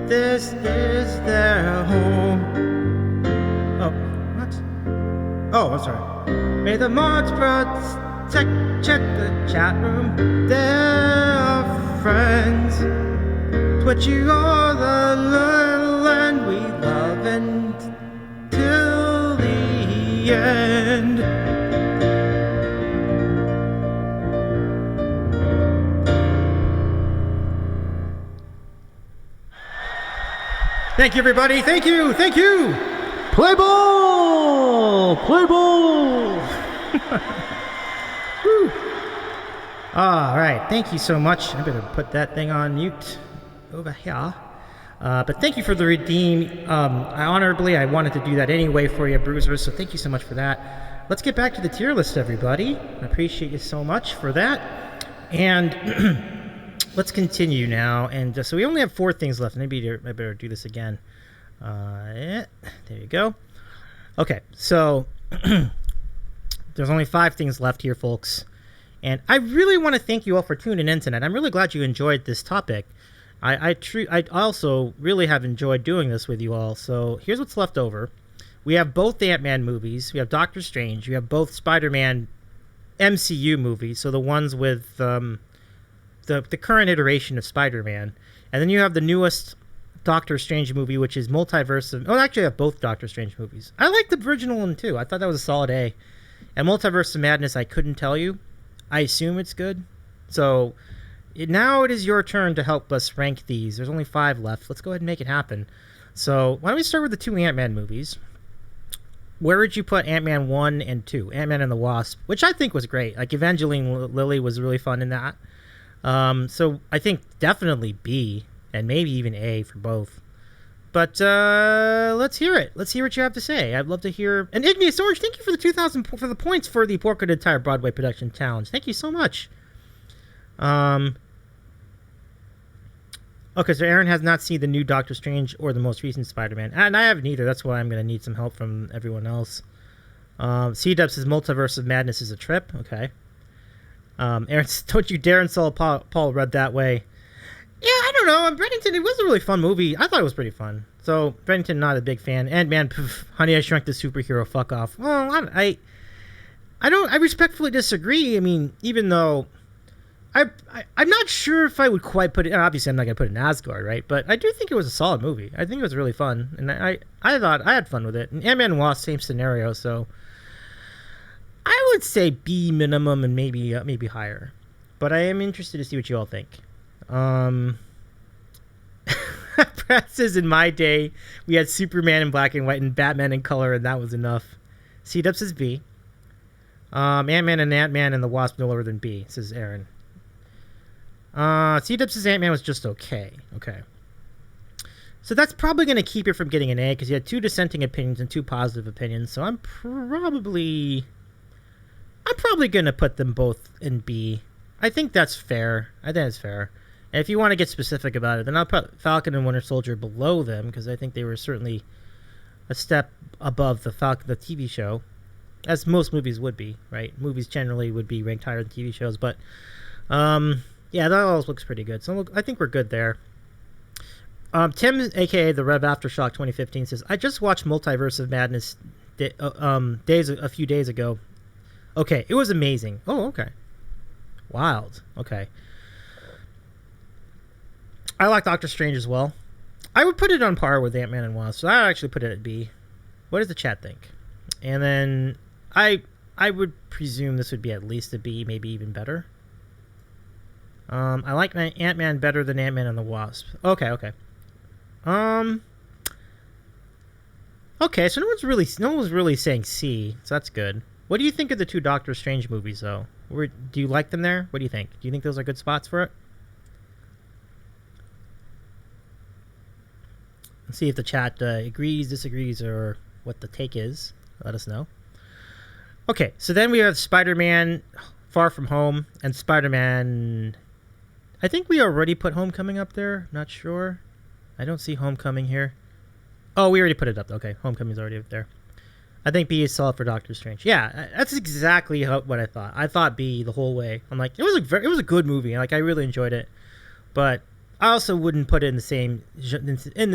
This is their home. Oh, what? Oh, I'm sorry. May the mods protect the chat room. They're friends. Twitchy all the land we love until the end. Thank you, everybody. Thank you. Thank you. Play ball. Play ball. Woo. All right. Thank you so much. I better put that thing on mute over here. But thank you for the redeem. I wanted to do that anyway for you, Bruiser, so thank you so much for that. Let's get back to the tier list, everybody. I appreciate you so much for that. And let's continue now. And so we only have 4 things left. Maybe I better do this again. There you go. Okay, so there's only 5 things left here, folks. And I really want to thank you all for tuning in tonight. I'm really glad you enjoyed this topic. I also really have enjoyed doing this with you all. So here's what's left over. We have both the Ant-Man movies. We have Doctor Strange. We have both Spider-Man MCU movies. So the ones with the current iteration of Spider-Man. And then you have the newest Doctor Strange movie, which is Multiverse of... Oh, actually, I have both Doctor Strange movies. I like the original one, too. I thought that was a solid A. And Multiverse of Madness, I couldn't tell you. I assume it's good. So... now it is your turn to help us rank these. There's only 5 left. Let's go ahead and make it happen. So why don't we start with the 2 Ant-Man movies? Where would you put Ant-Man 1 and 2? Ant-Man and the Wasp, which I think was great. Like Evangeline Lilly was really fun in that. So I think definitely B and maybe even A for both. But let's hear it. Let's hear what you have to say. I'd love to hear. And Igneous Orange, thank you for the 2,000 for the points for the Porco the Entire Broadway Production Challenge. Thank you so much. Okay, so Aaron has not seen the new Doctor Strange or the most recent Spider-Man. And I haven't either. That's why I'm going to need some help from everyone else. C-Dub says Multiverse of Madness is a trip. Okay. Aaron, don't you dare insult Paul Rudd that way. Yeah, I don't know. Brenington, it was a really fun movie. I thought it was pretty fun. So, Brenington, not a big fan. And man, Honey, I Shrunk the Superhero, fuck off. Well, I respectfully disagree. I mean, even though... I'm not sure if I would quite put it... Obviously, I'm not going to put it in Asgard, right? But I do think it was a solid movie. I think it was really fun. And I thought I had fun with it. And Ant-Man and Wasp, same scenario. So I would say B minimum and maybe higher. But I am interested to see what you all think. Brad says, in my day, we had Superman in black and white and Batman in color, and that was enough. C-Dub says B. Ant-Man and the Wasp no lower than B, says Aaron. C-Dub says Ant-Man was just okay. Okay. So that's probably going to keep it from getting an A, because you had 2 dissenting opinions and 2 positive opinions. So I'm probably going to put them both in B. I think that's fair. I think that's fair. And if you want to get specific about it, then I'll put Falcon and Winter Soldier below them, because I think they were certainly a step above the Falcon, the TV show, as most movies would be, right? Movies generally would be ranked higher than TV shows, but yeah, that all looks pretty good. So I think we're good there. Tim, a.k.a. the Rev Aftershock 2015, says, I just watched Multiverse of Madness a few days ago. Okay, it was amazing. Oh, okay. Wild. Okay. I like Doctor Strange as well. I would put it on par with Ant-Man and Wasp, so I actually put it at B. What does the chat think? And then I would presume this would be at least a B, maybe even better. I like Ant-Man better than Ant-Man and the Wasp. Okay. Okay, so no one's really saying C, so that's good. What do you think of the 2 Doctor Strange movies, though? Do you like them there? What do you think? Do you think those are good spots for it? Let's see if the chat agrees, disagrees, or what the take is. Let us know. Okay, so then we have Spider-Man Far From Home and Spider-Man... I think we already put Homecoming up there. Not sure. I don't see Homecoming here. Oh, we already put it up. Okay, Homecoming's already up there. I think B is solid for Doctor Strange. Yeah, that's exactly what I thought. I thought B the whole way. I'm like, it was a good movie. Like, I really enjoyed it, but I also wouldn't put it in the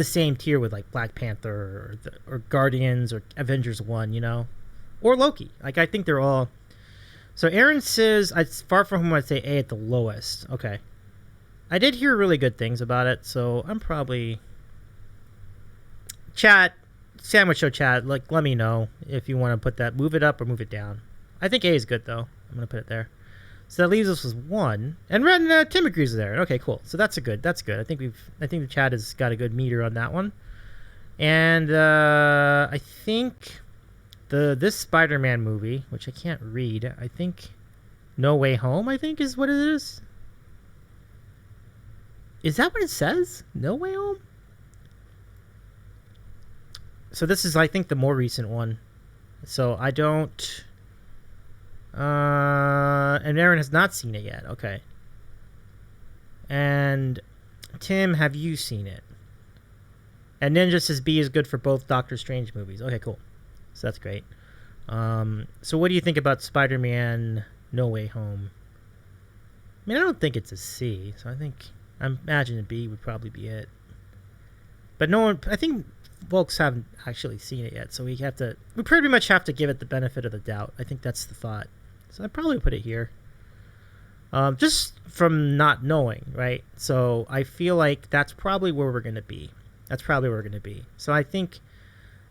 same tier with like Black Panther or Guardians or Avengers 1, you know, or Loki. Like, I think they're all. So Aaron says, it's far from whom I'd say A at the lowest. Okay, I did hear really good things about it, so I'm probably. Chat, Sandwich Show chat, like, let me know if you want to put that, move it up or move it down. I think A is good though. I'm gonna put it there. So that leaves us with 1, and Red Tim agrees there. Okay, cool. So that's good. I think the chat has got a good meter on that one. And I think this Spider-Man movie, which I can't read, I think No Way Home, I think is what it is. Is that what it says? No Way Home? So this is, I think, the more recent one. So I don't. And Aaron has not seen it yet. Okay. And Tim, have you seen it? And Ninja says B is good for both Doctor Strange movies. Okay, cool. So that's great. So what do you think about Spider-Man No Way Home? I mean, I don't think it's a C. So I imagine a B would probably be it. But no one, I think folks haven't actually seen it yet, so we pretty much have to give it the benefit of the doubt. I think that's the thought. So I'd probably put it here. Just from not knowing, right? So I feel like that's probably where we're going to be. So I think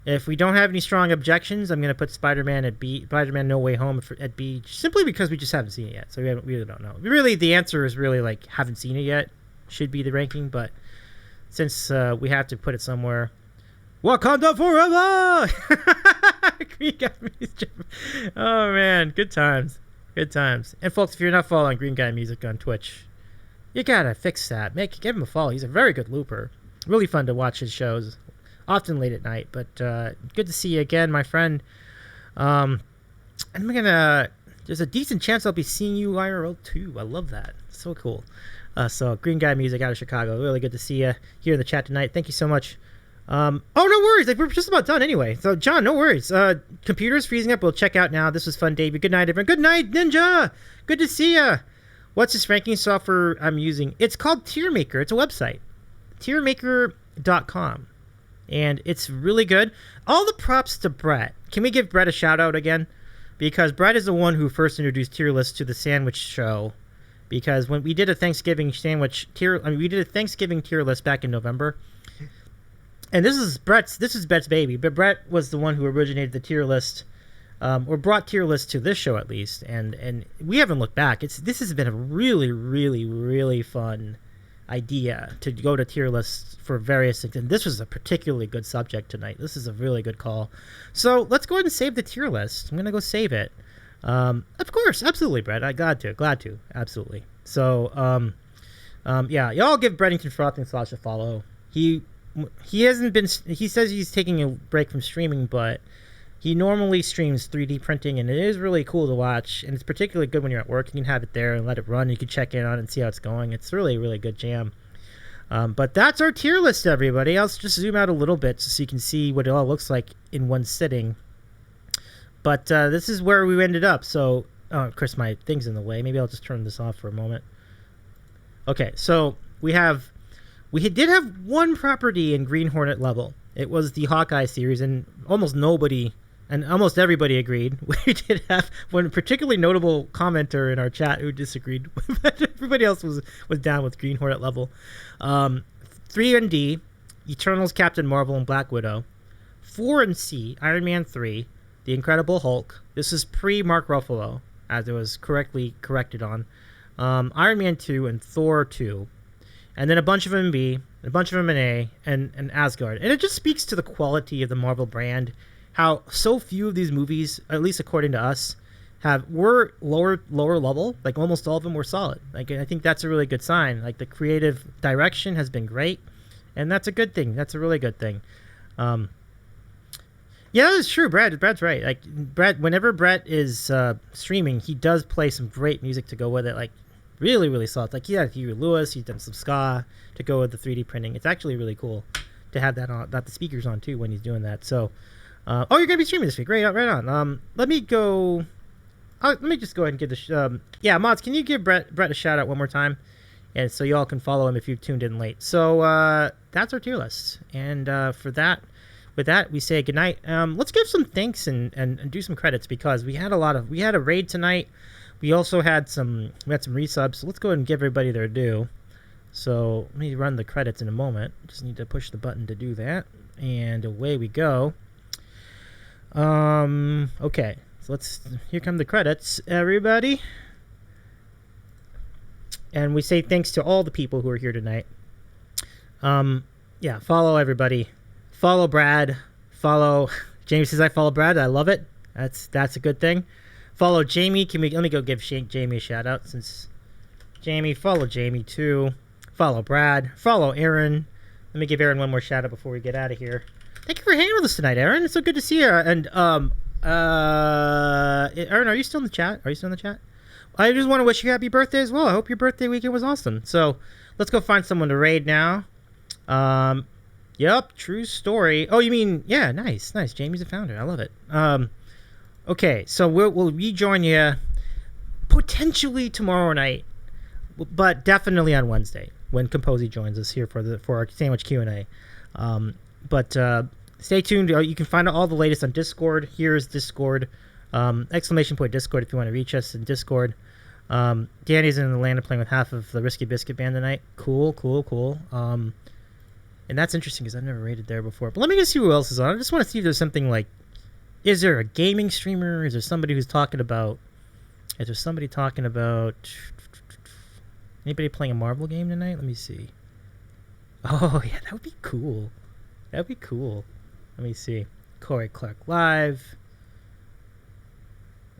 if we don't have any strong objections, I'm going to put Spider-Man at B, Spider-Man No Way Home at B, simply because we just haven't seen it yet. So we really don't know. Really, the answer is really like haven't seen it yet should be the ranking, but since we have to put it somewhere, Wakanda forever! Green Guy Music. Oh man, good times. And folks, if you're not following Green Guy Music on Twitch, you gotta fix that. Give him a follow. He's a very good looper. Really fun to watch his shows, often late at night. But good to see you again, my friend. And there's a decent chance I'll be seeing you IRL too. I love that. So cool. So Green Guy Music out of Chicago. Really good to see you here in the chat tonight. Thank you so much. No worries. Like, we're just about done anyway. So, John, no worries. Computer's freezing up. We'll check out now. This was fun, Davey. Good night, everyone. Good night, Ninja. Good to see ya. What's this ranking software I'm using? It's called Tiermaker. It's a website. Tiermaker.com. And it's really good. All the props to Brett. Can we give Brett a shout out again? Because Brett is the one who first introduced tier lists to the Sandwich Show. Because when we did a Thanksgiving Thanksgiving tier list back in November. And this is Brett's baby, but Brett was the one who originated the tier list, or brought tier lists to this show at least, and we haven't looked back. This has been a really, really, really fun idea to go to tier lists for various things, and this was a particularly good subject tonight. This is a really good call. So let's go ahead and save the tier list. I'm gonna go save it. Of course, absolutely, Brett. Glad to, absolutely. So, yeah, y'all give Breddington Frothing Slosh a follow. He hasn't been. He says he's taking a break from streaming, but he normally streams 3D printing, and it is really cool to watch. And it's particularly good when you're at work. You can have it there and let it run. You can check in on it and see how it's going. It's really, really good jam. But that's our tier list, everybody. I'll just zoom out a little bit so you can see what it all looks like in one sitting. But this is where we ended up. So, of course, my thing's in the way. Maybe I'll just turn this off for a moment. Okay, so we did have one property in Green Hornet level. It was the Hawkeye series, and almost everybody agreed. We did have one particularly notable commenter in our chat who disagreed, but everybody else was down with Green Hornet level. 3 and D, Eternals, Captain Marvel, and Black Widow. 4 and C, Iron Man 3, The Incredible Hulk. This is pre-Mark Ruffalo, as it was correctly corrected on. Iron Man 2 and Thor 2. And then a bunch of them in B, a bunch of them in A, and Asgard. And it just speaks to the quality of the Marvel brand, how so few of these movies, at least according to us, were lower level. Like, almost all of them were solid. Like, I think that's a really good sign. Like, the creative direction has been great, and that's a good thing. That's a really good thing. Yeah, that's true. Brad's right. Like, whenever Brett is streaming, he does play some great music to go with it. Like, really, really solid. Like, he had Huey Lewis. He's done some ska to go with the 3D printing. It's actually really cool to have that on, that the speakers on too when he's doing that. So, oh, you're gonna be streaming this week, right on. Let me go. Let me just go ahead and give the yeah, mods. Can you give Brett a shout out one more time, and so you all can follow him if you've tuned in late. So that's our tier list, and with that, we say goodnight. Let's give some thanks and do some credits because we had a raid tonight. We also had some resubs. So let's go ahead and give everybody their due. So let me run the credits in a moment. Just need to push the button to do that, and away we go. Okay. So here come the credits, everybody. And we say thanks to all the people who are here tonight. Yeah, follow everybody. Follow Brad. Follow Jamie says I follow Brad. I love it. That's a good thing. Follow Jamie. Let me go give Jamie a shout out since Jamie. Follow Jamie too. Follow Brad. Follow Aaron. Let me give Aaron one more shout out before we get out of here. Thank you for hanging with us tonight, Aaron. It's so good to see you. And Aaron, are you still in the chat? I just want to wish you happy birthday as well. I hope your birthday weekend was awesome. So let's go find someone to raid now. Yep, true story. Oh, you mean, yeah, nice. Jamie's a founder. I love it. Okay, so we'll rejoin you potentially tomorrow night, but definitely on Wednesday when Composey joins us here for our sandwich Q&A. But stay tuned. You can find all the latest on Discord. Here's Discord. !Discord if you want to reach us in Discord. Danny's in Atlanta playing with half of the Risky Biscuit band tonight. Cool. And that's interesting because I've never raided there before. But let me just see who else is on. I just want to see if there's something like, is there a gaming streamer? Is there somebody who's talking about... Anybody playing a Marvel game tonight? Let me see. Oh, yeah, that would be cool. Let me see. Corey Clark Live.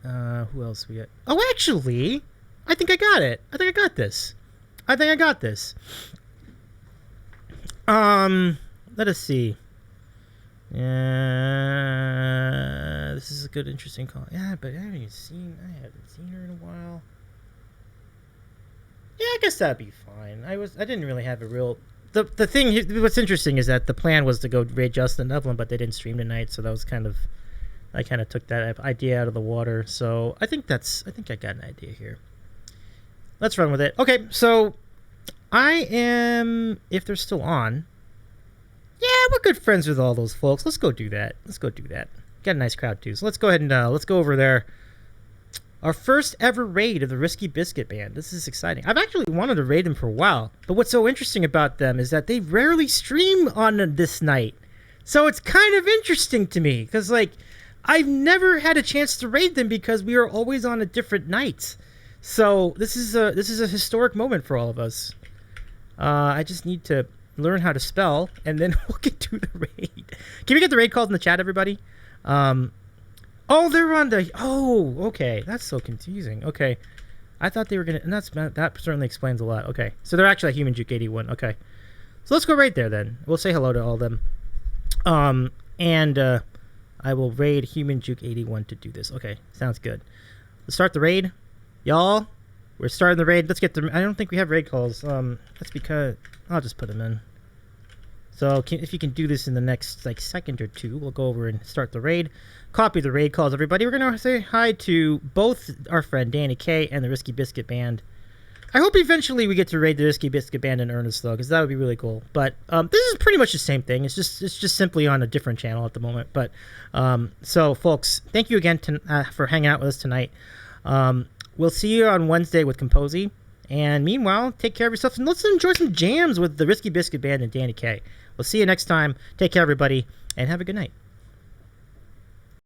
Who else we got? Oh, actually, I think I got it. I think I got this. Let us see. This is a good, interesting call. Yeah, but I haven't seen her in a while. Yeah, I guess that'd be fine. I didn't really have a real... The thing, what's interesting is that the plan was to go raid Justin Evelyn, but they didn't stream tonight, so that was I kind of took that idea out of the water. So I think I got an idea here. Let's run with it. Okay, so I am, if they're still on, yeah, we're good friends with all those folks. Let's go do that. Got a nice crowd too. So let's go ahead and let's go over there. Our first ever raid of the Risky Biscuit Band. This is exciting. I've actually wanted to raid them for a while, but what's so interesting about them is that they rarely stream on this night. So it's kind of interesting to me because, like, I've never had a chance to raid them because we are always on a different night. So this is a historic moment for all of us. I just need to learn how to spell, and then we'll get to the raid. Can we get the raid calls in the chat, everybody? Oh, they're on the... Oh, okay. That's so confusing. Okay. I thought they were going to... And that certainly explains a lot. Okay. So they're actually at Human Juke 81. Okay. So let's go right there, then. We'll say hello to all of them. And I will raid Human Juke 81 to do this. Okay. Sounds good. Let's start the raid. Y'all, we're starting the raid. Let's get the... I don't think we have raid calls. That's because... I'll just put them in. So if you can do this in the next second or two, we'll go over and start the raid. Copy the raid calls, everybody. We're going to say hi to both our friend Danny K and the Risky Biscuit Band. I hope eventually we get to raid the Risky Biscuit Band in earnest, though, because that would be really cool. But this is pretty much the same thing. It's just simply on a different channel at the moment. But so, folks, thank you again for hanging out with us tonight. We'll see you on Wednesday with Composey. And meanwhile, take care of yourself and let's enjoy some jams with the Risky Biscuit Band and Danny K. We'll see you next time. Take care, everybody, and have a good night.